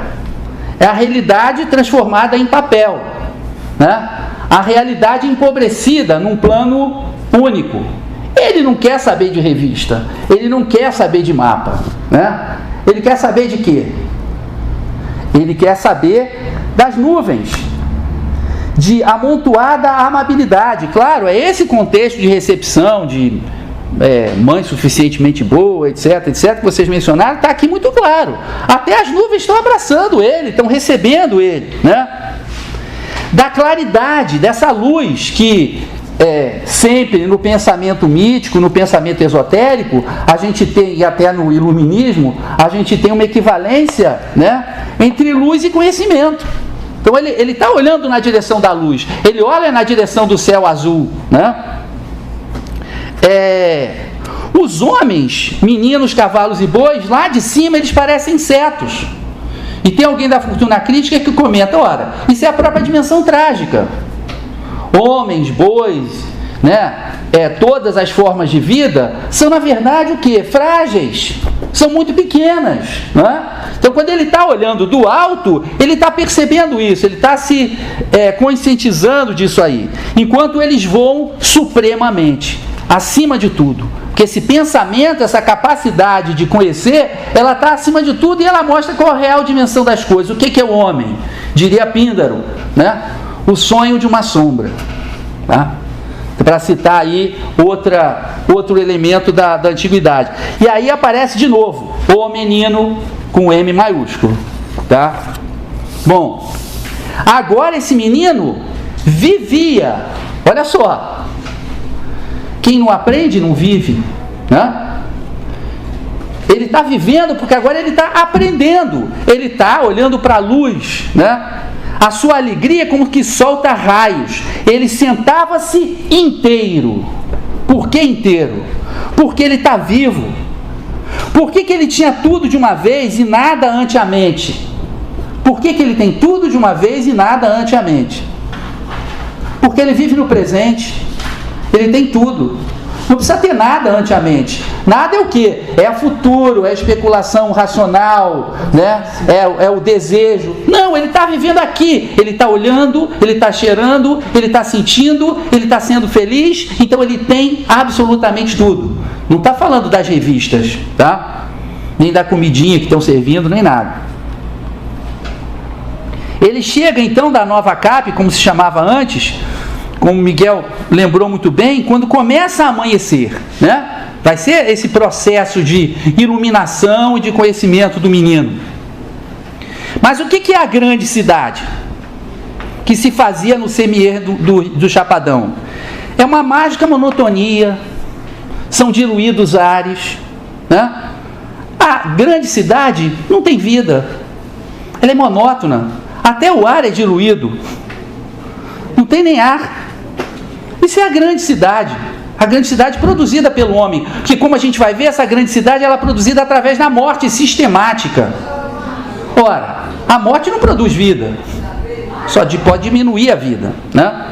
é a realidade transformada em papel, né? A realidade empobrecida num plano único. Ele não quer saber de revista, ele não quer saber de mapa, né? Ele quer saber de quê? Ele quer saber das nuvens, de amontoada amabilidade. Claro, é esse contexto de recepção, de mãe suficientemente boa, etc, que vocês mencionaram, está aqui muito claro. Até as nuvens estão abraçando ele, estão recebendo ele, né? Da claridade, dessa luz que sempre no pensamento mítico, no pensamento esotérico, a gente tem, e até no iluminismo, a gente tem uma equivalência, né, entre luz e conhecimento. Então ele está olhando na direção da luz, ele olha na direção do céu azul, né? Os homens, meninos, cavalos e bois, lá de cima eles parecem insetos. E tem alguém da Fortuna Crítica que comenta: ora, isso é a própria dimensão trágica. Homens, bois, né, todas as formas de vida, são na verdade o quê? Frágeis, são muito pequenas, né? Então quando ele está olhando do alto, ele está percebendo isso, ele está se conscientizando disso aí, enquanto eles voam supremamente, acima de tudo. Porque esse pensamento, essa capacidade de conhecer, ela está acima de tudo e ela mostra qual é a real dimensão das coisas. O que é o homem? Diria Píndaro, né? O sonho de uma sombra, tá? Para citar aí outro elemento da antiguidade. E aí aparece de novo o menino com M maiúsculo, tá? Bom, agora esse menino vivia, olha só, quem não aprende não vive, né? Ele está vivendo porque agora ele está aprendendo, ele está olhando para a luz, né? A sua alegria é como que solta raios. Ele sentava-se inteiro. Por que inteiro? Porque ele está vivo. Por que ele tinha tudo de uma vez e nada ante a mente? Por que ele tem tudo de uma vez e nada ante a mente? Porque ele vive no presente. Ele tem tudo. Não precisa ter nada ante a mente. Nada é o quê? É futuro, é especulação racional, né? É o desejo. Não, ele está vivendo aqui. Ele está olhando, ele está cheirando, ele está sentindo, ele está sendo feliz. Então ele tem absolutamente tudo. Não está falando das revistas, tá? Nem da comidinha que estão servindo, nem nada. Ele chega então da Nova Cap, como se chamava antes, como Miguel lembrou muito bem, quando começa a amanhecer, né? Vai ser esse processo de iluminação e de conhecimento do menino. Mas o que é a grande cidade que se fazia no semier do Chapadão? É uma mágica monotonia, são diluídos ares, né? A grande cidade não tem vida, ela é monótona, até o ar é diluído, não tem nem ar. Isso é a grande cidade produzida pelo homem, porque como a gente vai ver, essa grande cidade ela é produzida através da morte sistemática. Ora, a morte não produz vida, só pode diminuir a vida, né?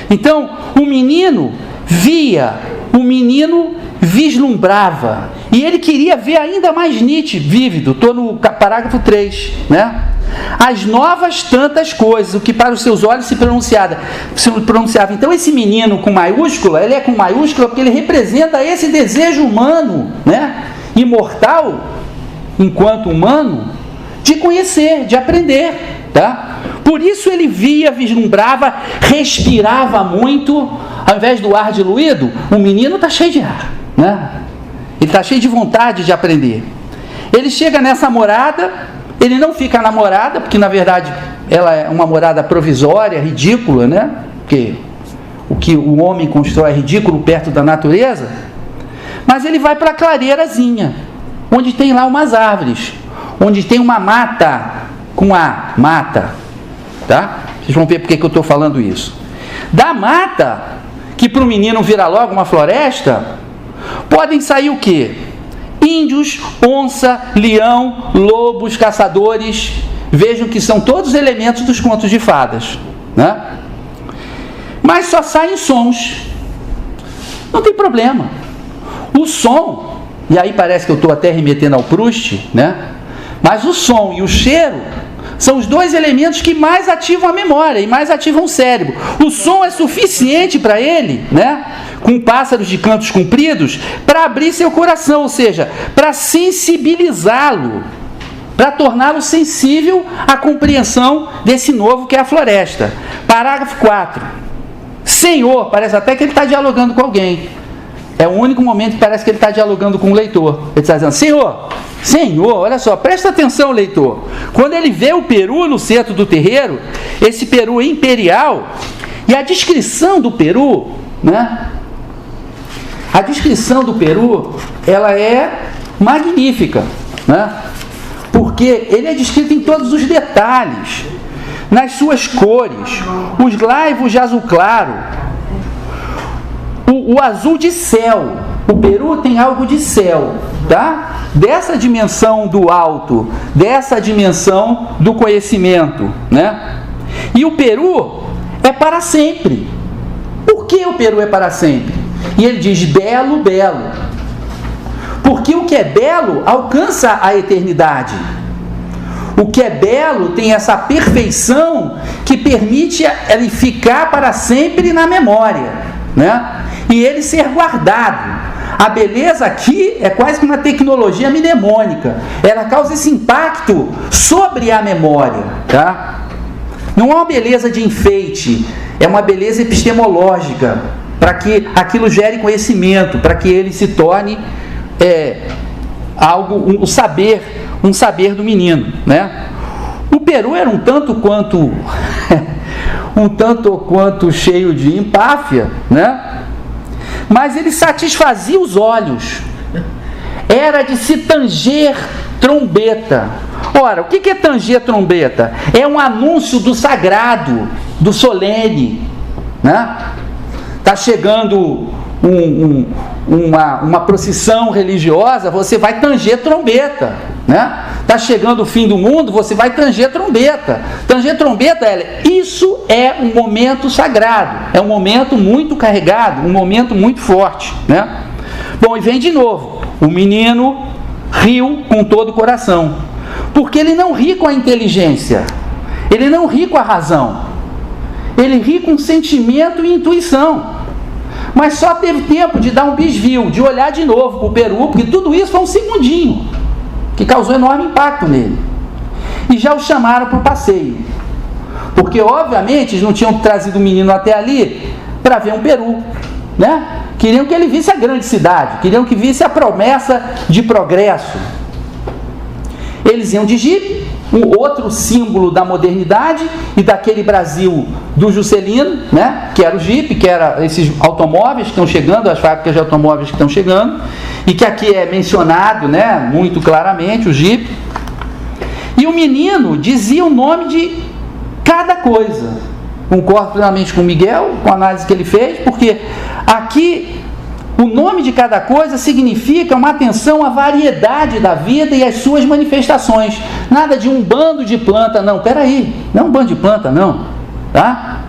Então, o menino via, o menino vislumbrava, e ele queria ver ainda mais nítido, vívido, estou no parágrafo 3, né? As novas tantas coisas, o que para os seus olhos se pronunciava. Então esse menino com maiúscula, ele é com maiúscula porque ele representa esse desejo humano, né? Imortal, enquanto humano, de conhecer, de aprender, tá? Por isso ele via, vislumbrava, respirava muito. Ao invés do ar diluído, o menino está cheio de ar, né? Ele está cheio de vontade de aprender. Ele chega nessa morada. Ele não fica na morada, porque na verdade ela é uma morada provisória, ridícula, né? Porque o que o homem constrói é ridículo perto da natureza. Mas ele vai para a clareirazinha, onde tem lá umas árvores, onde tem uma mata, com a mata, tá? Vocês vão ver porque que eu estou falando isso. Da mata, que para o menino vira logo uma floresta, podem sair o quê? Índios, onça, leão, lobos, caçadores. Vejam que são todos elementos dos contos de fadas, né? Mas só saem sons. Não tem problema. O som, e aí parece que eu estou até remetendo ao Proust, né? Mas o som e o cheiro são os dois elementos que mais ativam a memória e mais ativam o cérebro. O som é suficiente para ele, né? Com pássaros de cantos compridos, para abrir seu coração, ou seja, para sensibilizá-lo, para torná-lo sensível à compreensão desse novo que é a floresta. Parágrafo 4. Senhor, parece até que ele está dialogando com alguém. É o único momento que parece que ele está dialogando com o leitor. Ele está dizendo, Senhor, olha só, presta atenção, leitor. Quando ele vê o peru no centro do terreiro, esse peru imperial, e a descrição do peru, né? A descrição do peru, ela é magnífica, né? Porque ele é descrito em todos os detalhes, nas suas cores, os laivos de azul claro, o azul de céu. O peru tem algo de céu, tá? Dessa dimensão do alto, dessa dimensão do conhecimento, né? E o peru é para sempre. Por que o peru é para sempre? E ele diz: belo, belo. Porque o que é belo alcança a eternidade. O que é belo tem essa perfeição que permite ele ficar para sempre na memória, né? E ele ser guardado. A beleza aqui é quase que uma tecnologia mnemônica. Ela causa esse impacto sobre a memória, tá? Não é uma beleza de enfeite, é uma beleza epistemológica, para que aquilo gere conhecimento, para que ele se torne um saber do menino, né? O Peru era um tanto quanto cheio de empáfia, né? Mas ele satisfazia os olhos. Era de se tanger trombeta. Ora, o que é tanger trombeta? É um anúncio do sagrado, do solene, né? Está chegando uma procissão religiosa, você vai tanger trombeta, né? Está chegando o fim do mundo, você vai tanger trombeta. Tanger trombeta, isso é um momento sagrado, é um momento muito carregado, um momento muito forte, né? Bom, e vem de novo, o menino riu com todo o coração, porque ele não ri com a inteligência, ele não ri com a razão, ele ri com sentimento e intuição. Mas só teve tempo de dar um desvio, de olhar de novo para o Peru, porque tudo isso foi um segundinho, que causou enorme impacto nele. E já o chamaram para o passeio, porque obviamente eles não tinham trazido o menino até ali para ver um Peru, né? Queriam que ele visse a grande cidade, queriam que visse a promessa de progresso. Eles iam de jipe, um outro símbolo da modernidade e daquele Brasil do Juscelino, né? Que era o jipe, que era esses automóveis que estão chegando, as fábricas de automóveis que estão chegando, e que aqui é mencionado, né, muito claramente, o jipe. E o menino dizia o nome de cada coisa. Concordo plenamente com o Miguel, com a análise que ele fez, porque aqui o nome de cada coisa significa uma atenção à variedade da vida e às suas manifestações. Nada de um bando de planta, não. Peraí, não é um bando de planta, não. Tá?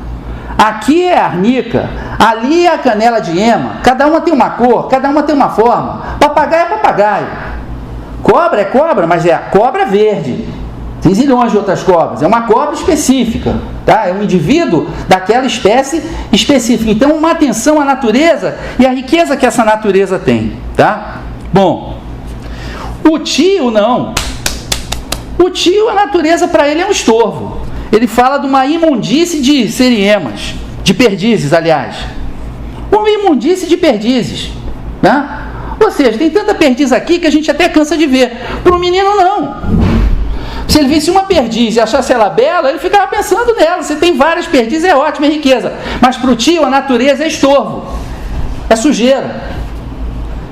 Aqui é a arnica, ali é a canela de ema. Cada uma tem uma cor, cada uma tem uma forma. Papagaio é papagaio. Cobra é cobra, mas é a cobra verde. Tem zilhões de outras cobras. É uma cobra específica, tá? É um indivíduo daquela espécie específica. Então, uma atenção à natureza e à riqueza que essa natureza tem, tá? Bom, o tio não. O tio, a natureza para ele é um estorvo. Ele fala de uma imundície de seriemas, de perdizes, aliás. Uma imundície de perdizes, né? Ou seja, tem tanta perdiz aqui que a gente até cansa de ver. Para o menino, não. Se ele visse uma perdiz e achasse ela bela, ele ficava pensando nela. Você tem várias perdizes, é ótimo, é riqueza. Mas para o tio, a natureza é estorvo, é sujeira.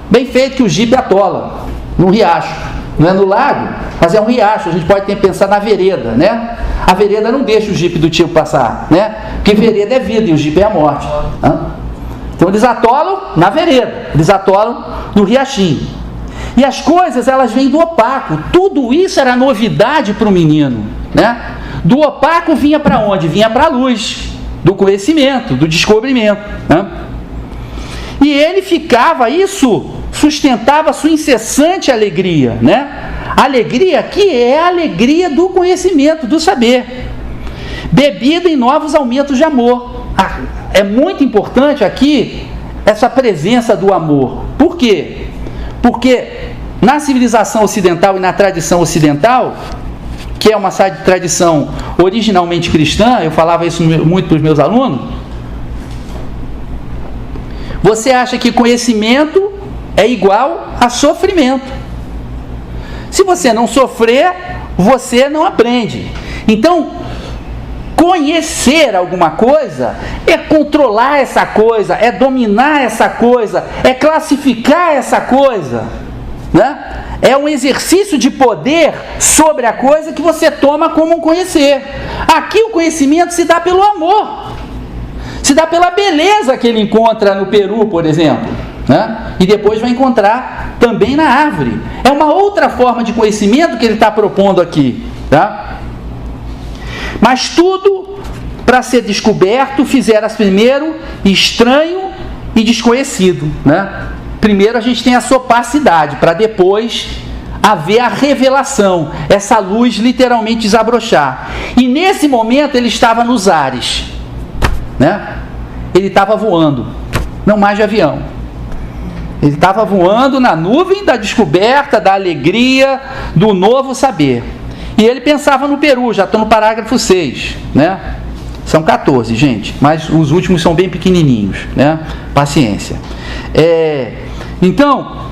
Bem feito que o jipe atola num riacho. Não é no lago, mas é um riacho. A gente pode pensar na vereda, né? A vereda não deixa o jipe do tio passar, né? Porque vereda é vida e o jipe é a morte. Então eles atolam na vereda, eles atolam no riachinho. E as coisas, elas vêm do opaco. Tudo isso era novidade para o menino, né? Do opaco vinha para onde? Vinha para a luz, do conhecimento, do descobrimento, né? E ele ficava, isso sustentava a sua incessante alegria, né? A alegria aqui é a alegria do conhecimento, do saber, bebida em novos aumentos de amor. É muito importante aqui essa presença do amor. Por quê? Porque na civilização ocidental e na tradição ocidental, que é uma tradição originalmente cristã, eu falava isso muito para os meus alunos, você acha que conhecimento é igual a sofrimento. Se você não sofrer, você não aprende. Então, conhecer alguma coisa é controlar essa coisa, é dominar essa coisa, é classificar essa coisa, né? É um exercício de poder sobre a coisa que você toma como um conhecer. Aqui o conhecimento se dá pelo amor, se dá pela beleza que ele encontra no Peru, por exemplo, né? E depois vai encontrar também na árvore. É uma outra forma de conhecimento que ele está propondo aqui, tá? Mas tudo para ser descoberto fizera primeiro estranho e desconhecido, né? Primeiro a gente tem a sopacidade, para depois haver a revelação, essa luz literalmente desabrochar. E nesse momento ele estava nos ares, né? Ele estava voando, não mais de avião. Ele estava voando na nuvem da descoberta, da alegria, do novo saber. E ele pensava no Peru, já estou no parágrafo 6, né? São 14, gente, mas os últimos são bem pequenininhos, né? Paciência. Então,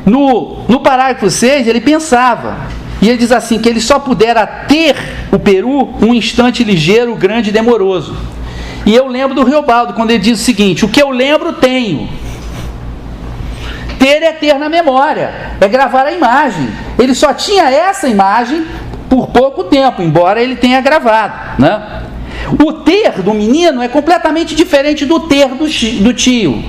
no parágrafo 6, ele pensava, e ele diz assim, que ele só pudera ter o Peru um instante ligeiro, grande e demoroso. E eu lembro do Riobaldo, quando ele diz o seguinte: o que eu lembro, tenho. Ter é ter na memória, é gravar a imagem. Ele só tinha essa imagem por pouco tempo, embora ele tenha gravado, né? O ter do menino é completamente diferente do ter do tio.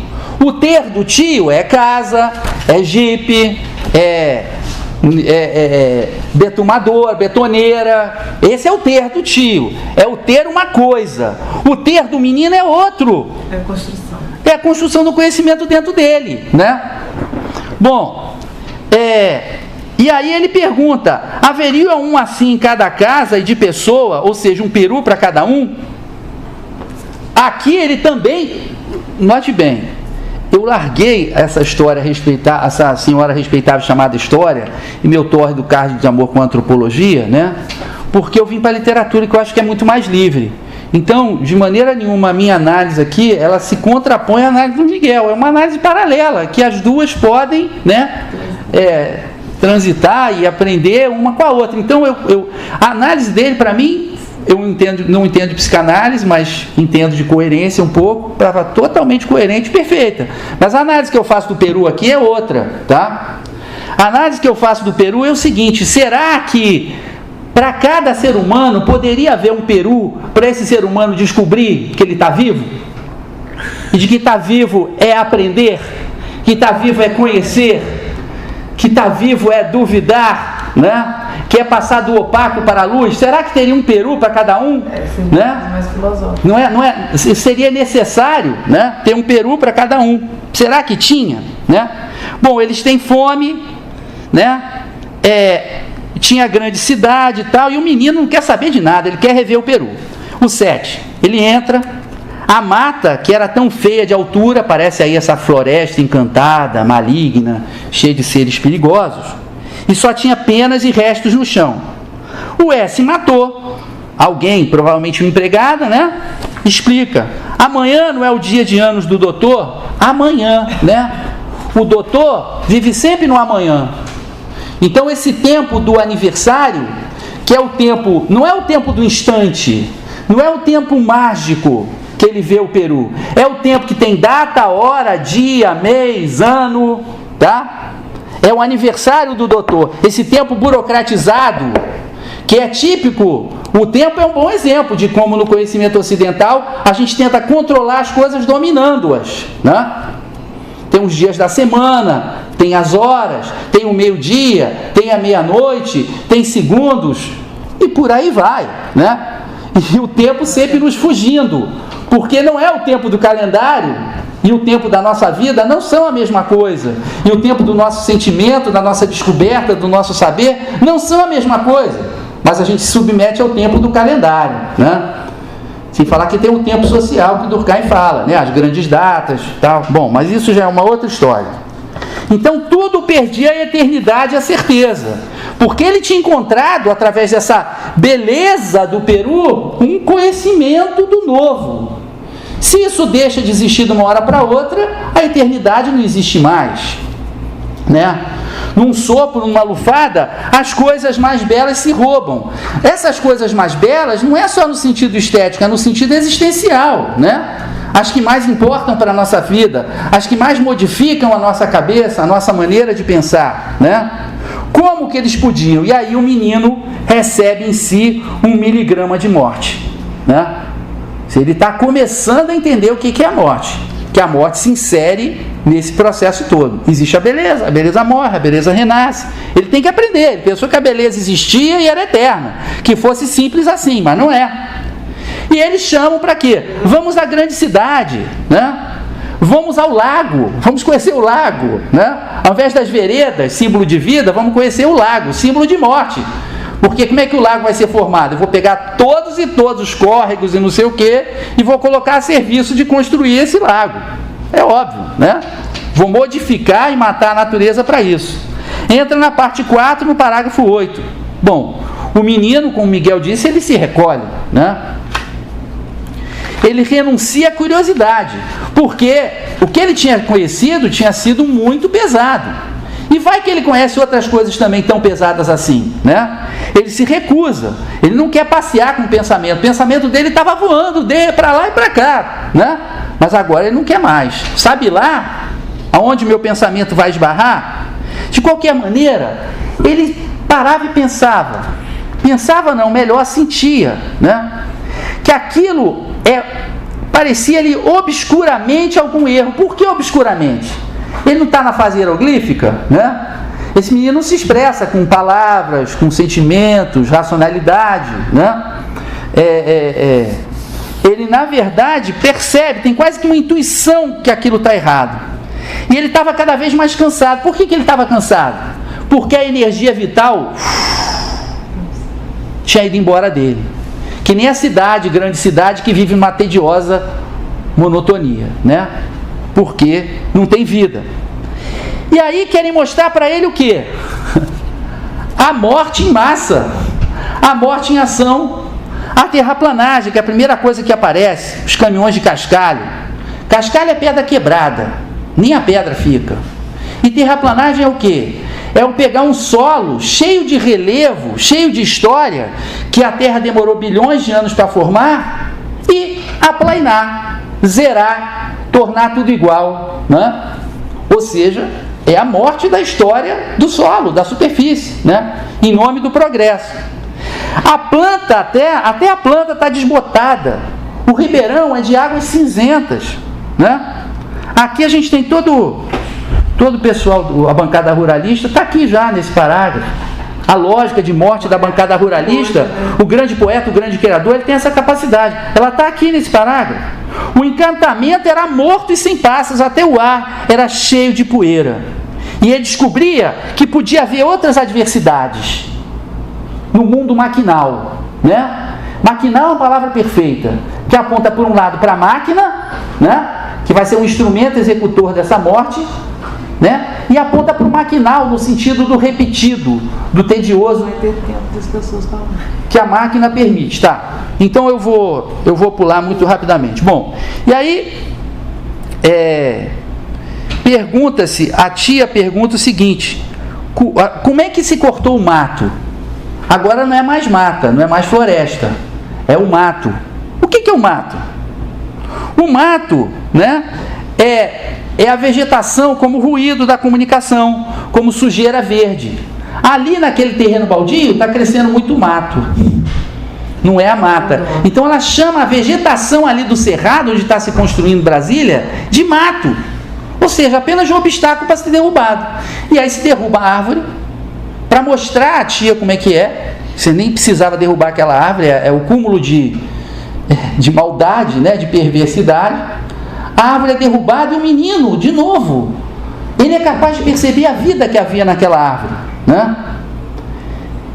O ter do tio é casa, é jipe, é betumador, betoneira. Esse é o ter do tio, é o ter uma coisa. O ter do menino é outro. É a construção. É a construção do conhecimento dentro dele, né? Bom, e aí ele pergunta: haveria um assim em cada casa e de pessoa, ou seja, um peru para cada um? Aqui ele também, note bem, eu larguei essa história, essa senhora respeitável chamada história, e meu torre do card de amor com a antropologia, né? Porque eu vim para a literatura, que eu acho que é muito mais livre. Então, de maneira nenhuma, a minha análise aqui, ela se contrapõe à análise do Miguel. É uma análise paralela, que as duas podem, né, transitar e aprender uma com a outra. Então, a análise dele, para mim, eu não entendo de psicanálise, mas entendo de coerência um pouco, estava totalmente coerente e perfeita. Mas a análise que eu faço do Peru aqui é outra, tá? A análise que eu faço do Peru é o seguinte: será que para cada ser humano poderia haver um Peru para esse ser humano descobrir que ele está vivo? E de que está vivo é aprender, que está vivo é conhecer, que está vivo é duvidar, né? Que é passar do opaco para a luz. Será que teria um Peru para cada um? Sim, né? mais filosófico. Não é, seria necessário, né, ter um Peru para cada um. Será que tinha? Né? Bom, eles têm fome, né? Tinha grande cidade e tal, e o menino não quer saber de nada, ele quer rever o Peru. O 7, ele entra, a mata, que era tão feia de altura, parece aí essa floresta encantada, maligna, cheia de seres perigosos, e só tinha penas e restos no chão. O S matou, alguém, provavelmente uma empregada, né? Explica: amanhã não é o dia de anos do doutor? Amanhã, né? O doutor vive sempre no amanhã. Então esse tempo do aniversário, que é o tempo, não é o tempo do instante, não é o tempo mágico que ele vê o Peru, é o tempo que tem data, hora, dia, mês, ano, tá? É o aniversário do doutor, esse tempo burocratizado, que é típico. O tempo é um bom exemplo de como no conhecimento ocidental a gente tenta controlar as coisas dominando-as, né? Tem os dias da semana, tem as horas, tem o meio-dia, tem a meia-noite, tem segundos, e por aí vai, né? E o tempo sempre nos fugindo, porque não é o tempo do calendário e o tempo da nossa vida não são a mesma coisa, e o tempo do nosso sentimento, da nossa descoberta, do nosso saber, não são a mesma coisa, mas a gente se submete ao tempo do calendário, né? Sem falar que tem o tempo social que Durkheim fala, né? As grandes datas e tal. Bom, mas isso já é uma outra história. Então tudo perdia a eternidade e a certeza, porque ele tinha encontrado, através dessa beleza do Peru, um conhecimento do novo. Se isso deixa de existir de uma hora para outra, a eternidade não existe mais, né? Num sopro, numa lufada, as coisas mais belas se roubam. Essas coisas mais belas não é só no sentido estético, é no sentido existencial, né? As que mais importam para a nossa vida, as que mais modificam a nossa cabeça, a nossa maneira de pensar, né? Como que eles podiam? E aí o menino recebe em si 1 miligrama de morte, né? Ele está começando a entender o que é a morte, que a morte se insere nesse processo todo. Existe a beleza morre, a beleza renasce. Ele tem que aprender. Ele pensou que a beleza existia e era eterna, que fosse simples assim, mas não é. E eles chamam para quê? Vamos à grande cidade, né? Vamos ao lago, vamos conhecer o lago, né? Ao invés das veredas, símbolo de vida, vamos conhecer o lago, símbolo de morte. Porque como é que o lago vai ser formado? Eu vou pegar todos os córregos e não sei o que, e vou colocar a serviço de construir esse lago. É óbvio, né? Vou modificar e matar a natureza para isso. Entra na parte 4, no parágrafo 8. Bom, o menino, como Miguel disse, ele se recolhe, né? Ele renuncia à curiosidade, porque o que ele tinha conhecido tinha sido muito pesado. E vai que ele conhece outras coisas também tão pesadas assim, né? Ele se recusa, ele não quer passear com o pensamento dele estava voando para lá e para cá, né? Mas agora ele não quer mais. Sabe lá aonde meu pensamento vai esbarrar? De qualquer maneira, ele parava e pensava não, melhor sentia, né? Que aquilo parecia-lhe obscuramente algum erro. Por que obscuramente? Ele não está na fase hieroglífica, né? Esse menino não se expressa com palavras, com sentimentos, racionalidade, né? Ele, na verdade, percebe, tem quase que uma intuição que aquilo está errado. E ele estava cada vez mais cansado. Por que ele estava cansado? Porque a energia vital tinha ido embora dele. Que nem a grande cidade que vive uma tediosa monotonia, né? Porque não tem vida. E aí querem mostrar para ele o quê? A morte em massa, a morte em ação, a terraplanagem, que é a primeira coisa que aparece, os caminhões de cascalho. Cascalho é pedra quebrada, nem a pedra fica. E terraplanagem é o quê? É pegar um solo cheio de relevo, cheio de história, que a Terra demorou bilhões de anos para formar, e aplainar, zerar, tornar tudo igual, né? Ou seja, é a morte da história do solo, da superfície, né? Em nome do progresso. A planta, até a planta está desbotada. O ribeirão é de águas cinzentas, né? Aqui a gente tem todo o pessoal, a bancada ruralista, está aqui já nesse parágrafo. A lógica de morte da bancada ruralista, o grande poeta, o grande criador, ele tem essa capacidade. Ela está aqui nesse parágrafo. O encantamento era morto e sem passas, até o ar era cheio de poeira. E ele descobria que podia haver outras adversidades no mundo maquinal, né? Maquinal é uma palavra perfeita, que aponta por um lado para a máquina, né? Que vai ser um instrumento executor dessa morte, né? E aponta para o maquinal no sentido do repetido, do tedioso, vai ter tempo das pessoas falarem, que a máquina permite, tá? Então eu vou pular muito rapidamente. Bom, e aí a tia pergunta o seguinte: como é que se cortou o mato? Agora não é mais mata, não é mais floresta, é o mato. O que é o mato? O mato, né, é a vegetação como ruído da comunicação, como sujeira verde. Ali naquele terreno baldio está crescendo muito mato, não é a mata. Então ela chama a vegetação ali do cerrado, onde está se construindo Brasília, de mato. Ou seja, apenas um obstáculo para ser derrubado. E aí se derruba a árvore, para mostrar à tia como é que é. Você nem precisava derrubar aquela árvore, é o cúmulo de maldade, né, de perversidade. A árvore é derrubada e o menino, de novo, ele é capaz de perceber a vida que havia naquela árvore, né?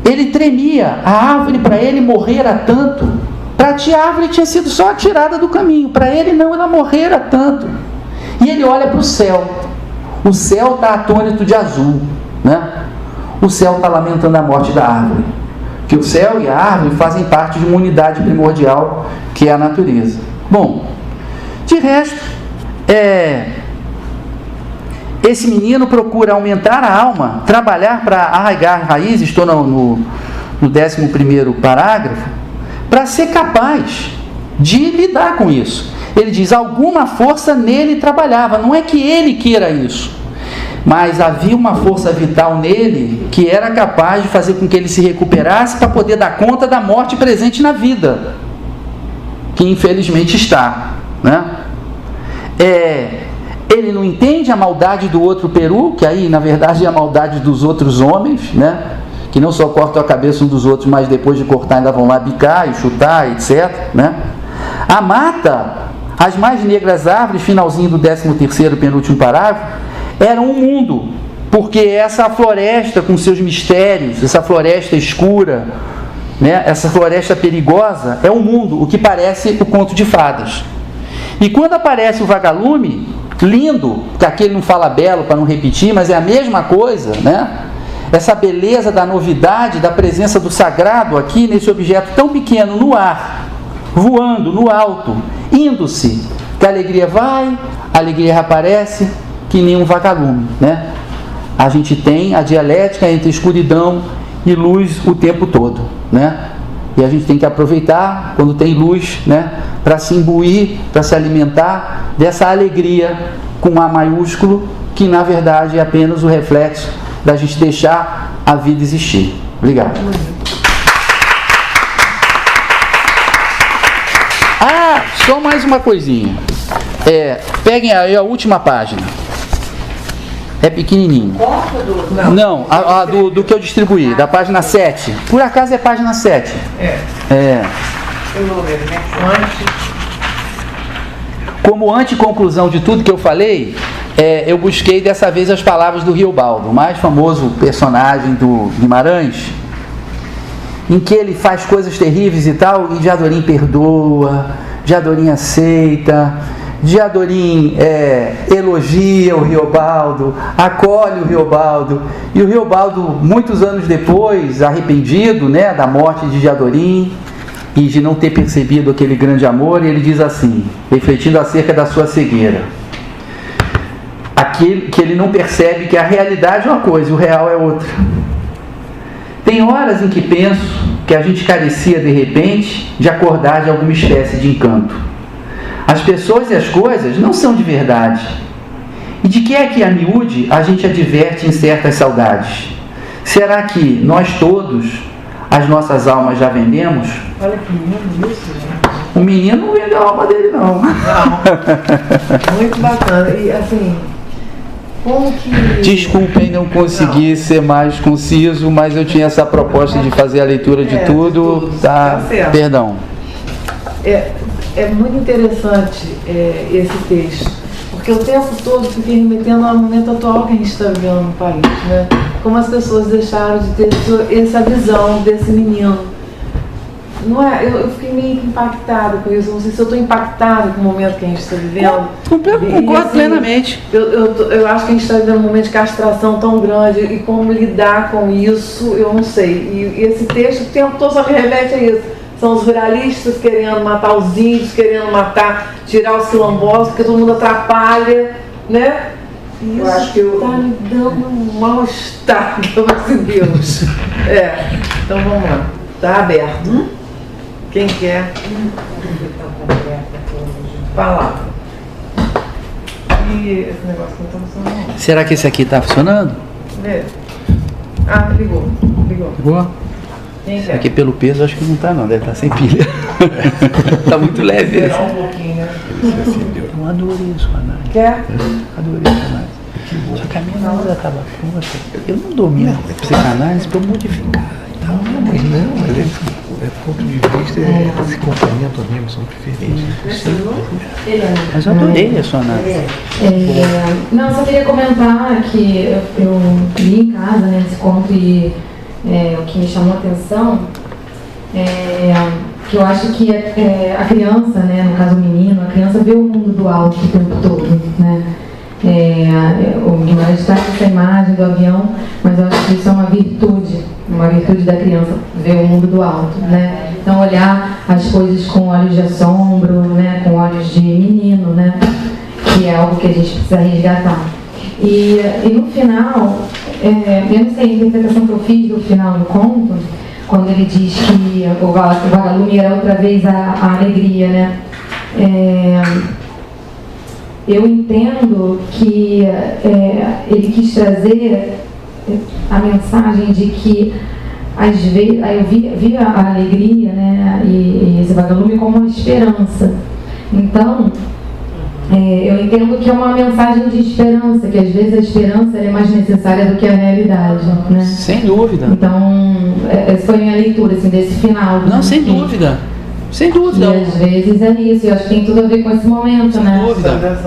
Ele tremia, a árvore para ele morrera tanto. Para a tia, a árvore tinha sido só tirada do caminho, para ele não, ela morrera tanto. E ele olha para o céu está atônito de azul, né? O céu está lamentando a morte da árvore, que o céu e a árvore fazem parte de uma unidade primordial que é a natureza. Bom, de resto, esse menino procura aumentar a alma, trabalhar para arraigar raízes, estou no 11º parágrafo, para ser capaz de lidar com isso. Ele diz, alguma força nele trabalhava, não é que ele queira isso, mas havia uma força vital nele que era capaz de fazer com que ele se recuperasse para poder dar conta da morte presente na vida, que infelizmente está, né? Ele não entende a maldade do outro peru, que aí na verdade é a maldade dos outros homens, né? Que não só cortam a cabeça um dos outros, mas depois de cortar ainda vão lá bicar e chutar, etc, né? A mata as mais negras árvores, finalzinho do 13º penúltimo parágrafo, eram um mundo, porque essa floresta com seus mistérios, essa floresta escura, né, essa floresta perigosa, é um mundo, o que parece o conto de fadas. E quando aparece o vagalume, lindo, que aqui ele não fala belo para não repetir, mas é a mesma coisa, né? Essa beleza da novidade, da presença do sagrado aqui nesse objeto tão pequeno no ar, voando no alto, indo-se, que a alegria vai, a alegria aparece, que nem um vagalume, né? A gente tem a dialética entre escuridão e luz o tempo todo, né? E a gente tem que aproveitar quando tem luz, né, para se imbuir, para se alimentar dessa alegria com A maiúsculo, que na verdade é apenas o reflexo da gente deixar a vida existir. Obrigado. Ah, só mais uma coisinha. Peguem aí a última página. É pequenininho. Não, a do que eu distribuí, da página 7. Por acaso é página 7. Como anteconclusão de tudo que eu falei, eu busquei dessa vez as palavras do Riobaldo, o mais famoso personagem do Guimarães, em que ele faz coisas terríveis e tal, e Diadorim perdoa, Diadorim aceita, Diadorim elogia o Riobaldo, acolhe o Riobaldo, e o Riobaldo, muitos anos depois, arrependido, né, da morte de Diadorim e de não ter percebido aquele grande amor, ele diz assim, refletindo acerca da sua cegueira, que ele não percebe que a realidade é uma coisa e o real é outra. Tem horas em que penso que a gente carecia de repente de acordar de alguma espécie de encanto. As pessoas e as coisas não são de verdade. E de que é que a miúde a gente adverte em certas saudades? Será que nós todos, as nossas almas já vendemos? Olha que lindo isso, gente. O menino não vende a alma dele, não. Não. Muito bacana. E assim, como que... Desculpem, não consegui ser mais conciso, mas eu tinha essa proposta de fazer a leitura de tudo. Tá certo. Perdão. É muito interessante esse texto, porque o tempo todo fiquei remetendo ao momento atual que a gente está vivendo no país, né? Como as pessoas deixaram de ter essa visão desse menino. Não é? Eu fiquei meio impactada com isso. Não sei se eu estou impactada com o momento que a gente está vivendo. Concordo plenamente. Eu acho que a gente está vivendo um momento de castração tão grande e como lidar com isso, eu não sei. E esse texto o tempo todo só me remete a isso. São os ruralistas querendo matar os índios, querendo tirar os quilombolas, porque todo mundo atrapalha, né? E isso acho que está me dando um mal-estar, que eu assim, Deus. Então vamos lá. Está aberto. Quem quer? Falar. E esse negócio que não está funcionando. Será que esse aqui está funcionando? Ligou. Ligou? Aqui pelo peso acho que não está não, deve estar sem pilha. Está muito leve. Esperar um pouquinho, né? Eu adorei a sua análise. Quer? Adorei a sua análise. Só que a minha análise estava pronta. Eu não domino a psicanálise para eu modificar. Não, mas ponto de vista, se complementam mesmo, são diferentes. Mas eu adorei a sua análise. Não, só queria comentar que eu li em casa, né, esse conto e o que me chamou a atenção que eu acho que a criança, né, no caso o menino, a criança vê o mundo do alto o tempo todo, né? O Guimarães traz essa imagem do avião, mas eu acho que isso é uma virtude da criança, ver o mundo do alto, né? Então olhar as coisas com olhos de assombro, né, com olhos de menino, né, que é algo que a gente precisa resgatar. E no final, eu não sei a interpretação que eu fiz do final do conto, quando ele diz que o vagalume era outra vez a alegria, né? Eu entendo que ele quis trazer a mensagem de que às vezes eu vi a alegria, né, e esse vagalume como uma esperança. Então eu entendo que é uma mensagem de esperança, que às vezes a esperança é mais necessária do que a realidade, né? Sem dúvida. Então essa foi a minha leitura assim, desse final. Não, sem dúvida. Sem dúvida. E às vezes é isso, eu acho que tem tudo a ver com esse momento, né? Sem dúvida.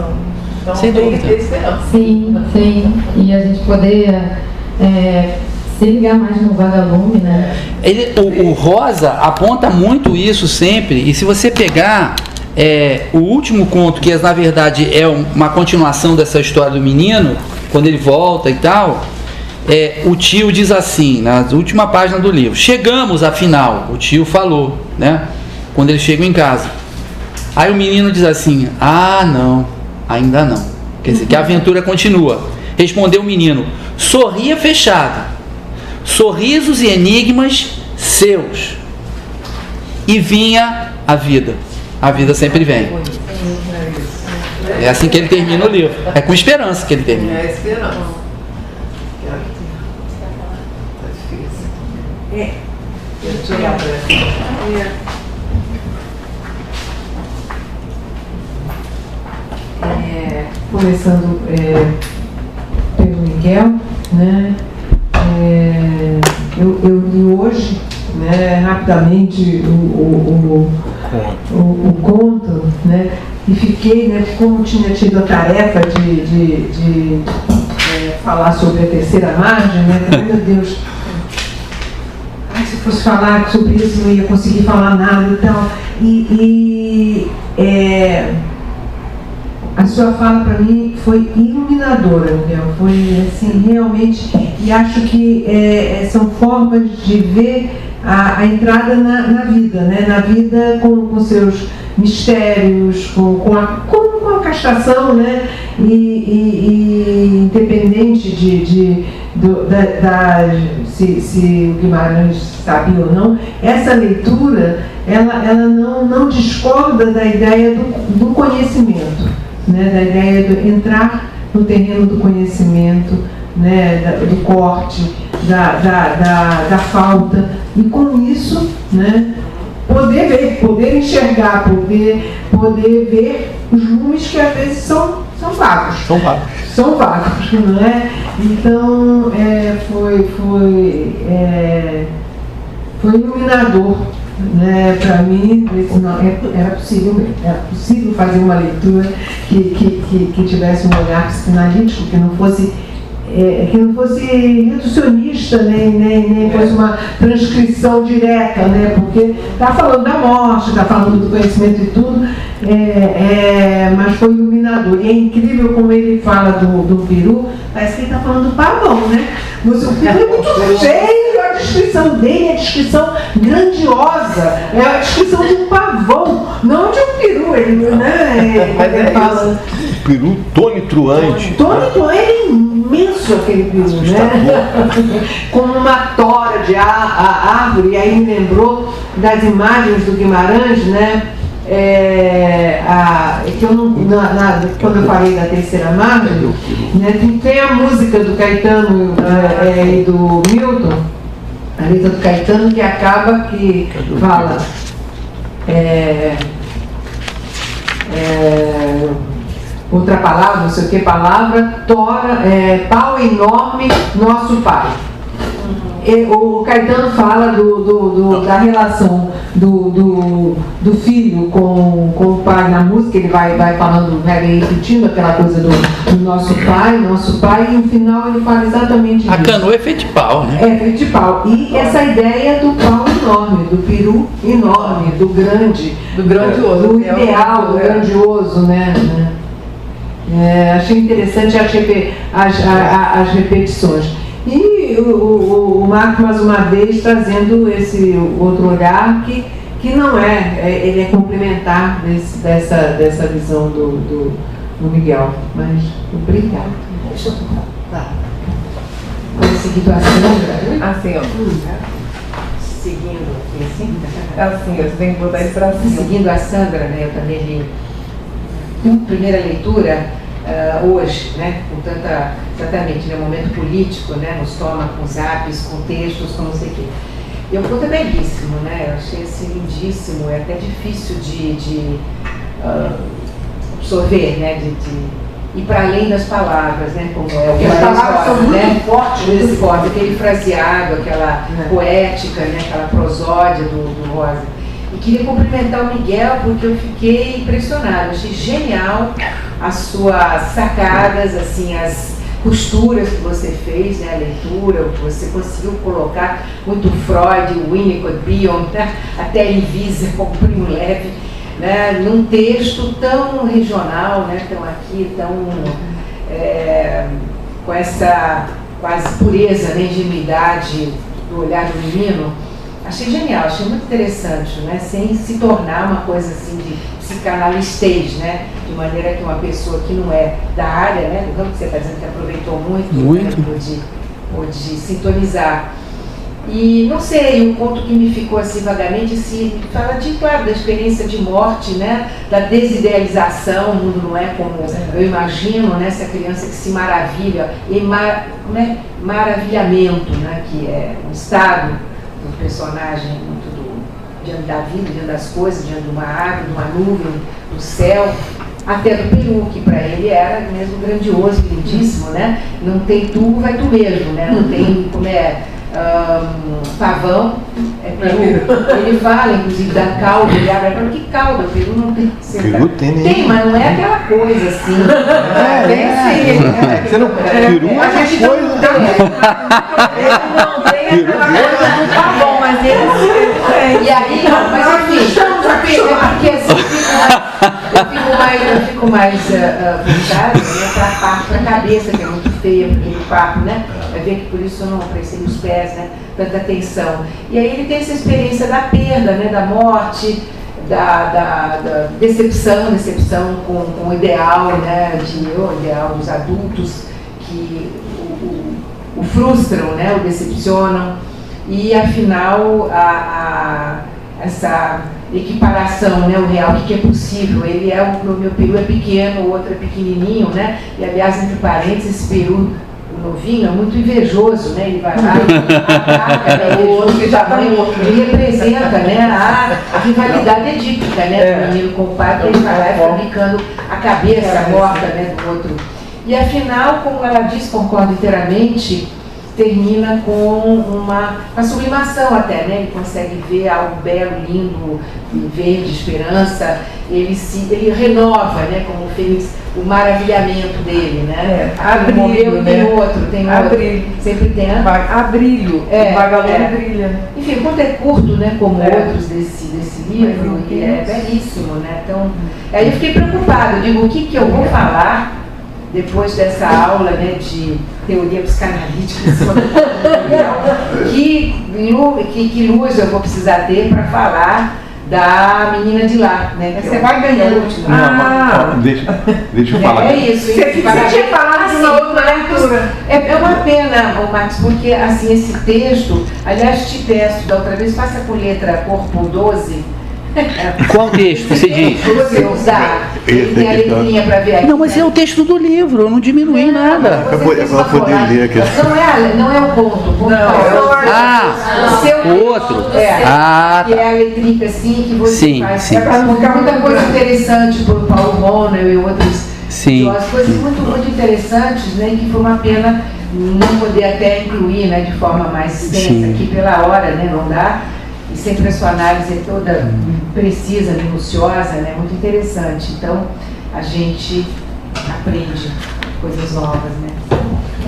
Então, Sem tem dúvida. que ter esperança. Sim. E a gente poder se ligar mais no vagalume, né? O Rosa aponta muito isso sempre, e se você pegar o último conto, que na verdade é uma continuação dessa história do menino, quando ele volta e tal, o tio diz assim, na última página do livro: chegamos afinal, o tio falou, né? Quando eles chegam em casa. Aí o menino diz assim: ah, não, ainda não. Quer dizer, que a aventura continua. Respondeu o menino: sorria fechado, sorrisos e enigmas seus. E vinha a vida. A vida sempre vem. É assim que ele termina o livro. É com esperança que ele termina. É esperança. Deixa eu olhar pra começando pelo Miguel, né? Eu li hoje, né, rapidamente o conto, né? E fiquei, né, como tinha tido a tarefa de falar sobre a terceira margem, né? Ai, meu Deus, se fosse falar sobre isso não ia conseguir falar nada e tal. A sua fala para mim foi iluminadora, Miguel. Foi assim, realmente, e acho que são formas de ver a entrada na vida, né? Na vida com seus mistérios, com a castração, né? E independente se o Guimarães sabia ou não, essa leitura ela não discorda da ideia do conhecimento, né? Da ideia de entrar no terreno do conhecimento, né? Do corte, da falta, e com isso, né? Poder ver, poder enxergar, poder ver os lumes que às vezes são vagos. São vagos, não é? Então, foi iluminador, né, para mim. Era possível fazer uma leitura que tivesse um olhar psicanalítico, que não fosse reducionista, nem fosse uma transcrição direta, né? Porque está falando da morte, está falando do conhecimento e tudo, mas foi iluminador. E é incrível como ele fala do peru, parece que ele está falando do pavão, né? Mas o peru é muito feio, a descrição dele é a descrição grandiosa, é a descrição de um pavão, não de um peru, né? Mas ele fala peru tonitruante. Tonitruante é imenso aquele peru, né? Como uma tora de árvore. E aí me lembrou das imagens do Guimarães, né? Que eu não, quando eu falei da terceira margem, né, tem a música do Caetano e do Milton, a letra do Caetano, que acaba que fala outra palavra, não sei o que palavra, tora, pau enorme, nosso pai. O Caetano fala da relação do filho com o pai na música. Ele vai falando, vai repetindo aquela coisa do nosso pai, e no final ele fala exatamente isso. A canoa é feita de pau, né? É feita de pau. E essa ideia do pau enorme, do peru enorme, do grande, do grandioso, do ideal, do grandioso, né? Achei interessante as repetições. E o Marco, mais uma vez, trazendo esse outro olhar que não ele é complementar dessa visão do Miguel. Mas, obrigado. Deixa eu falar. Foi seguido a Sandra? Assim, ó. Seguindo aqui, assim? Assim, você tem que botar isso pra cima. Seguindo a Sandra, né, eu também li primeira leitura hoje, né, com exatamente, né, momento político, né, nos toma com zaps, com textos, com não sei o quê. E o conto é belíssimo, né, eu achei assim lindíssimo, é até difícil de absorver, né, de ir para além das palavras, né, como é o que as palavras são muito fortes, muito forte, aquele fraseado, aquela poética, né, aquela prosódia do Rosa. E queria cumprimentar o Miguel porque eu fiquei impressionada, achei genial as suas sacadas, assim, as costuras que você fez, né, a leitura, o que você conseguiu colocar, muito Freud, Winnicott, Bion, né, até Elvisa como Primo Levi, né, num texto tão regional, né, tão aqui, tão com essa quase pureza, né, ingenuidade do olhar do menino. Achei genial, achei muito interessante, né, sem se tornar uma coisa assim de psicanalistês, né, de maneira que uma pessoa que não é da área, né, do campo que você está dizendo que aproveitou muito. Né, pôde sintonizar. E não sei, um ponto que me ficou assim vagamente, assim, fala de, claro, da experiência de morte, né, da desidealização, o mundo não é como eu imagino, né, essa criança que se maravilha, e maravilhamento, né, que é um estado do personagem muito diante da vida, diante das coisas, diante de uma árvore, de uma nuvem, do céu, até do peru, que para ele era mesmo grandioso, lindíssimo, né, não tem tu, vai tu mesmo, né, não tem como pavão, é peru. Ele fala, inclusive, da cauda, ele abre e fala, que cauda? O peru não tem que ser. Peru tem, mas não é aquela coisa assim. Tem sim. Você não, peru é A gente coisa. não tem aquela coisa do pavão, mas ele tem. E aí, mas enfim, porque assim, eu fico mais voltada, né, para a cabeça, que é muito feia, porque o papo, né? Vai ver que por isso eu não prestei os pés, né, tanta atenção. E aí ele tem essa experiência da perda, né, da morte, da decepção com o ideal, né, o ideal dos adultos que o frustram, né, o decepcionam. E afinal essa equiparação, né, o real, o que é possível, ele é o meu peru é pequeno, o outro é pequenininho, né, e aliás, entre parênteses, esse peru novinho é muito invejoso, né, ele vai lá e ataca, o outro que já está morto, ele representa, né, a rivalidade edípica, né, do menino com o pai, que ele vai lá e fica brincando a cabeça morta, né, do outro. E afinal, como ela diz, concordo inteiramente, termina com uma sublimação até, né? Ele consegue ver algo belo, lindo, verde, esperança, ele renova, né? Como fez o maravilhamento dele, né? Abrilho, tem outro, abrilho. Sempre tem abrilho, o vagalume brilha. Enfim, o conto é curto, né? Como outros desse livro, e é belíssimo, né? Então, aí eu fiquei preocupada, eu digo, o que eu vou falar depois dessa aula, né, de teoria psicanalítica, que luz eu vou precisar ter para falar da menina de lá, né? Você vai ganhar. Deixa eu falar. É isso. Você tinha falado de uma outra leitura. É uma pena, Marcos, porque assim, esse texto, aliás, te peço da outra vez, faça com letra corpo 12. Qual texto você diz? Você usar, tem a letrinha para ver aqui. Não, mas é o texto do livro, eu não diminui nada. Eu vou poder ler aqui. Não é o ponto. O outro. Que é a letrinha assim que você faz. Sim. Muita coisa interessante por Paulo Bonner e outros. Sim. Coisas muito interessantes, né? Que foi uma pena não poder até incluir, né, de forma mais extensa aqui pela hora, né? Não dá. E sempre a sua análise é toda precisa, minuciosa, né? Muito interessante. Então, a gente aprende coisas novas, né?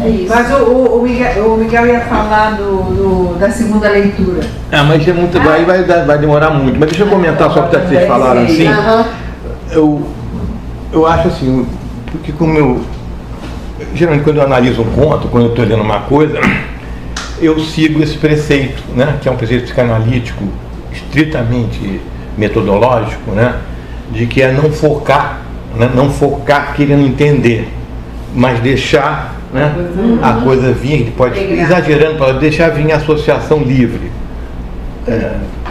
É isso. Mas o Miguel ia falar da segunda leitura. Mas é muito, aí vai demorar muito. Mas deixa eu comentar só porque vocês falaram assim. Eu acho assim, porque geralmente quando eu analiso um conto, quando eu estou lendo uma coisa, eu sigo esse preceito, né, que é um preceito psicanalítico estritamente metodológico, né, de que é não focar querendo entender, mas deixar, né, a coisa vir, pode exagerando, para deixar vir a associação livre,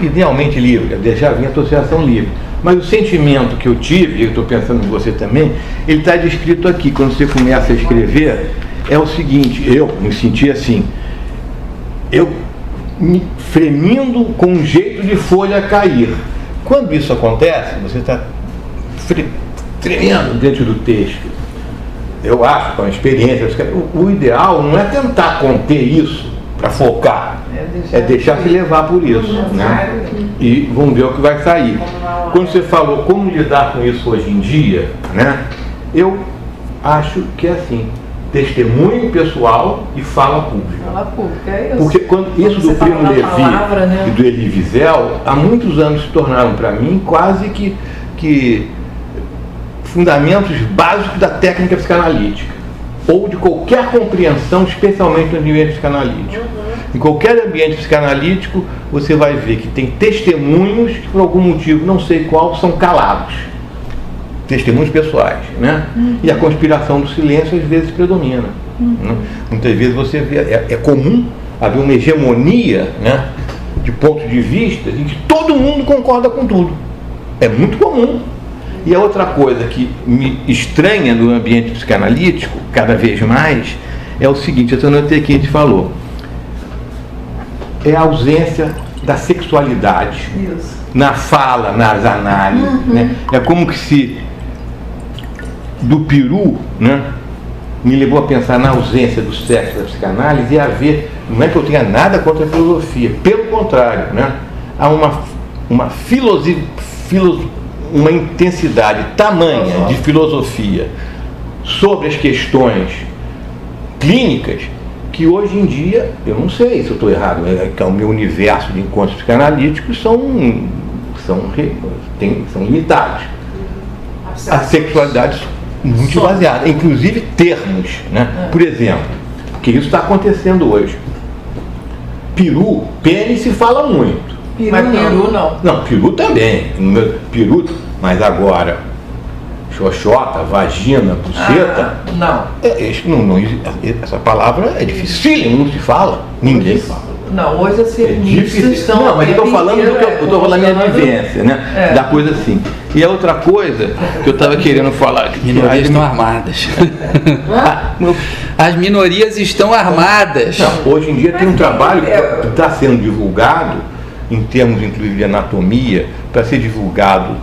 idealmente livre, deixar vir a associação livre. Mas o sentimento que eu tive, e eu estou pensando em você também, ele está descrito aqui, quando você começa a escrever, é o seguinte, eu me senti assim, eu me fremindo com um jeito de folha cair. Quando isso acontece, você está tremendo dentro do texto. Eu acho, com a experiência, o ideal não é tentar conter isso para focar, É deixar se levar por isso, né? E vamos ver o que vai sair. Quando você falou como lidar com isso hoje em dia, né? Eu acho que é assim: testemunho pessoal e fala pública. Fala pública, é isso. Porque quando isso do Primo Levi né? e do Elie Wiesel, há muitos anos se tornaram para mim quase que fundamentos básicos da técnica psicanalítica, ou de qualquer compreensão, especialmente no ambiente psicanalítico. Em qualquer ambiente psicanalítico, você vai ver que tem testemunhos que, por algum motivo, não sei qual, são calados. Testemunhos pessoais, né? E a conspiração do silêncio às vezes predomina. Né? Muitas vezes você vê, é comum haver uma hegemonia, né, de pontos de vista em que todo mundo concorda com tudo. É muito comum. E a outra coisa que me estranha no ambiente psicanalítico, cada vez mais, é o seguinte: eu notei que a gente falou, é a ausência da sexualidade. Isso. Na fala, nas análises, né? É como que se do peru, né, me levou a pensar na ausência do sexo da psicanálise e a ver, não é que eu tenha nada contra a filosofia, pelo contrário, né? Há uma intensidade tamanha de filosofia sobre as questões clínicas que hoje em dia, eu não sei se eu estou errado, que o meu universo de encontros psicanalíticos são limitados. A sexualidade muito esvaziada, inclusive termos, né? Por exemplo, que isso está acontecendo hoje. Peru, pênis se fala muito. Mas peru não. Não, peru também. Peru, mas agora, xoxota, vagina, buceta. Não. Essa palavra é dificílima, não se fala. Ninguém fala. Não, hoje as feministas estão... Não, mas eu estou falando da minha vivência, né? Da coisa assim. E a outra coisa que eu estava querendo falar... Minorias estão armadas. As minorias estão armadas. Não, hoje em dia tem um trabalho que está sendo divulgado, em termos inclusive de anatomia, para ser divulgado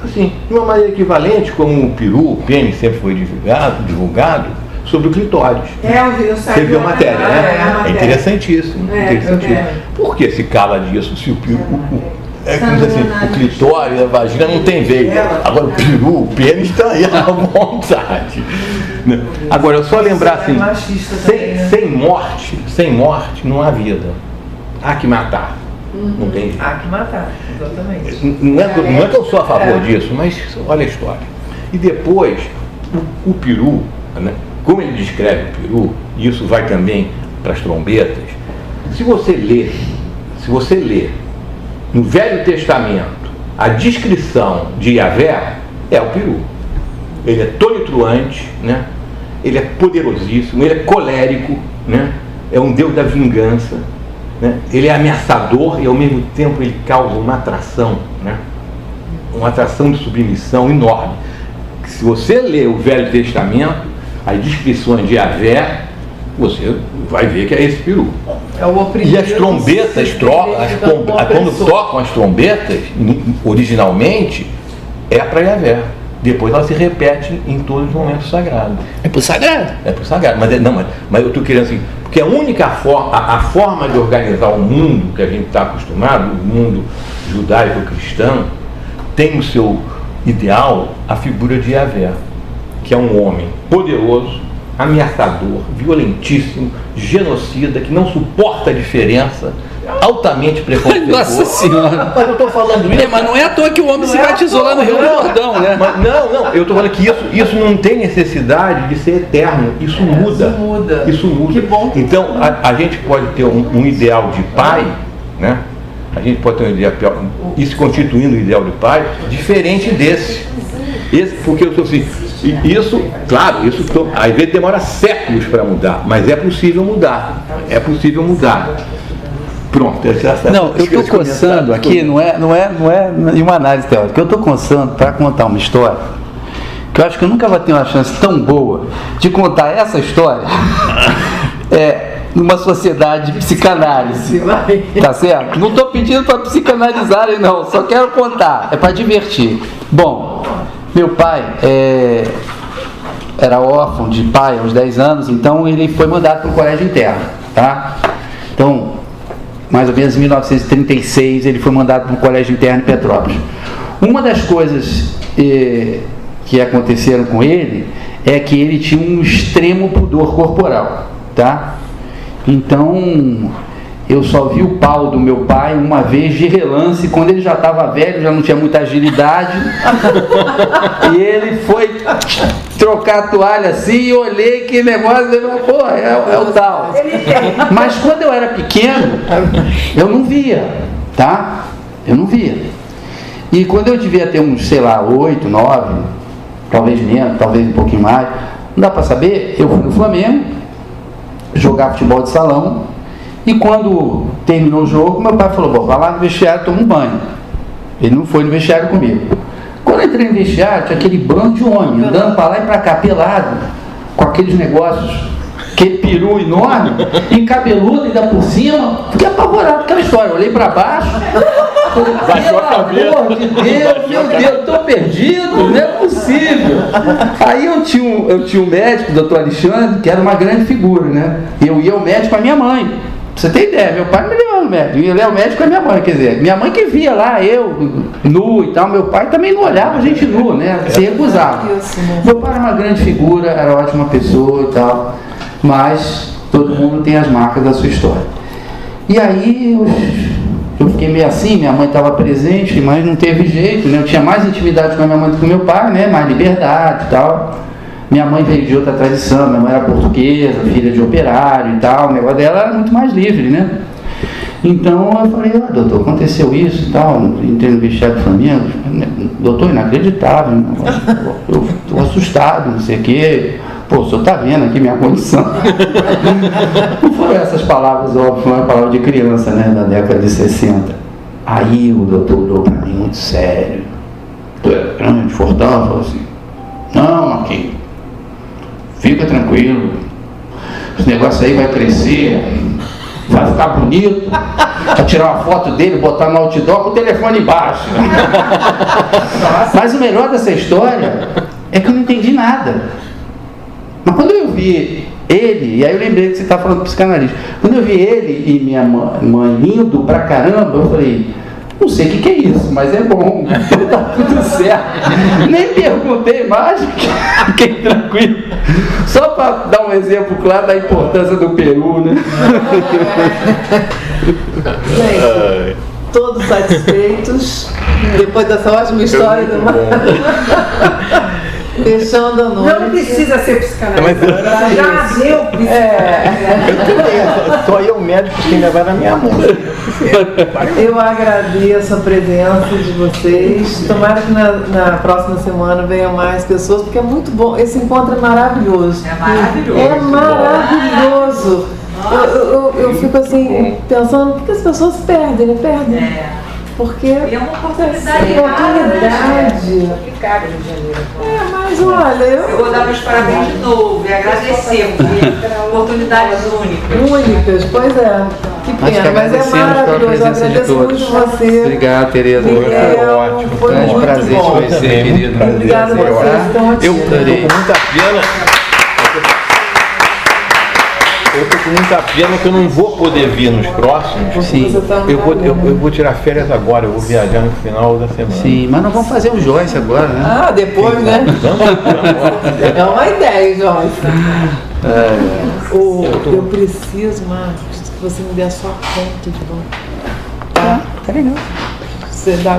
assim, de uma maneira equivalente, como o peru, o pênis sempre foi divulgado sobre o clitóris. Você viu a matéria, né? É interessantíssimo. Por que se cala disso? Se o peru, o clitóris, a vagina não tem veia. Agora o peru, o pênis está aí à vontade. Agora, eu só lembrar assim, sem morte não há vida. Há que matar. Não tem jeito. Há que matar, exatamente. Não é que eu sou a favor disso, mas olha a história. E depois, o peru, né, como ele descreve o peru, e isso vai também para as trombetas, se você lê no Velho Testamento a descrição de Yahvé, é o peru. Ele é tonitruante, né? Ele é poderosíssimo, ele é colérico, né? É um Deus da vingança, né? Ele é ameaçador e ao mesmo tempo ele causa uma atração, né? Uma atração de submissão enorme. Se você lê o Velho Testamento, as descrições de Yahvé, você vai ver que é esse peru. E as trombetas, quando tocam as trombetas, originalmente, é para Yahvé. Depois ela se repete em todos os momentos sagrados. É pro sagrado. É pro sagrado. Mas eu estou querendo assim, porque a única forma, a forma de organizar o mundo que a gente está acostumado, o mundo judaico-cristão, tem no seu ideal a figura de Yahvé, que é um homem poderoso, ameaçador, violentíssimo, genocida, que não suporta a diferença, altamente preconceituoso. Nossa Senhora! Mas eu estou falando isso. Mas não é à toa que o homem se batizou lá no Rio do Jordão, né? Mas, não, eu estou falando que isso não tem necessidade de ser eterno. Isso muda. Isso muda. Que bom. Então, a gente pode ter um ideal de pai, né? A gente pode ter um ideal, isso constituindo o ideal de pai, diferente desse. Porque eu sou assim. Isso, claro, às vezes demora séculos para mudar, mas é possível mudar. É possível mudar. Pronto. Não, eu estou coçando aqui, não é uma análise teórica. Eu estou coçando para contar uma história que eu acho que eu nunca vou ter uma chance tão boa de contar essa história numa sociedade de psicanálise. Tá certo? Não estou pedindo para psicanalizarem, não. Só quero contar. É para divertir. Bom, meu pai era órfão de pai há uns 10 anos, então ele foi mandado para o colégio interno, tá? Então, mais ou menos em 1936, ele foi mandado para um colégio interno em Petrópolis. Uma das coisas que aconteceram com ele é que ele tinha um extremo pudor corporal, tá? Então, eu só vi o pau do meu pai uma vez de relance, quando ele já estava velho, já não tinha muita agilidade, e ele foi trocar a toalha assim, e olhei que negócio, eu falei, pô, é o tal. Mas quando eu era pequeno, eu não via, tá? Eu não via. E quando eu devia ter uns, sei lá, 8, 9, talvez menos, talvez um pouquinho mais, não dá para saber, eu fui no Flamengo, jogar futebol de salão, e quando terminou o jogo, meu pai falou, bom, vai lá no vestiário, toma um banho. Ele não foi no vestiário comigo. Quando eu entrei no vestiário, tinha aquele bando de homem, andando para lá e para cá, pelado, com aqueles negócios, aquele peru enorme, e cabeludo ainda por cima, fiquei apavorado com aquela história. Eu olhei para baixo, pelo amor de Deus, meu Deus, eu estou perdido, não é possível. Aí eu tinha um médico, o doutor Alexandre, que era uma grande figura, né? Eu ia ao médico com a minha mãe. Pra você ter ideia, meu pai não me levava no médico, eu ia ao médico com a minha mãe, quer dizer, minha mãe que via lá, eu, nu e tal, meu pai também não olhava a gente nu, né? Se recusava. Meu pai era uma grande figura, era uma ótima pessoa e tal, mas todo mundo tem as marcas da sua história. E aí eu fiquei meio assim, minha mãe estava presente, mas não teve jeito, né? Eu tinha mais intimidade com a minha mãe do que com meu pai, né? Mais liberdade e tal. Minha mãe veio de outra tradição, minha mãe era portuguesa, filha de operário e tal, o negócio dela era muito mais livre, né? Então eu falei, doutor, aconteceu isso e tal, entrei no vestiário do Flamengo, doutor, inacreditável, eu estou assustado, não sei o quê, pô, o senhor está vendo aqui minha condição. Não foram essas palavras, óbvio, foi uma palavra de criança, né, da década de 60. Aí o doutor olhou para mim muito sério, tu é grande, fortão, falou assim, não, Marquinhos, fica tranquilo, esse negócio aí vai crescer, vai ficar bonito, vai tirar uma foto dele, botar no outdoor com o telefone embaixo. Mas o melhor dessa história é que eu não entendi nada. Mas quando eu vi ele, e aí eu lembrei que você está falando do psicanalista, quando eu vi ele e minha mãe indo pra caramba, eu falei, não sei o que é isso, mas é bom, tá tudo certo. Nem perguntei mais, fiquei tranquilo. Só para dar um exemplo claro da importância do Peru, né? Gente, todos satisfeitos, depois dessa ótima história do Mar. Fechando a noite. Não precisa ser psicanalista. Já deu Só eu médico que levar na minha mão. Eu agradeço a presença de vocês. Tomara que na próxima semana venham mais pessoas, porque é muito bom. Esse encontro é maravilhoso. É maravilhoso. É maravilhoso. Eu fico assim, pensando, por que as pessoas perdem, né? Perdem. Porque é uma oportunidade. Que cabe no Janeiro. Mas olha, eu vou dar meus parabéns de novo e agradecer, porque oportunidades únicas, pois é. Que pena, mas é maravilhoso. Eu agradeço muito você. Obrigado, Tereza. Foi grande muito prazer te conhecer, querido. Obrigada a vocês que estão aqui. Eu estou com muita pena. Eu estou com muita pena que eu não vou poder vir nos próximos. Sim. Eu vou tirar férias agora, eu vou viajar no final da semana. Sim, mas nós vamos fazer o Joyce agora, né? Ah, depois, né? É uma ideia, Joyce. Eu preciso, Marcos, que você me dê a sua conta de volta. Tá legal. Você dá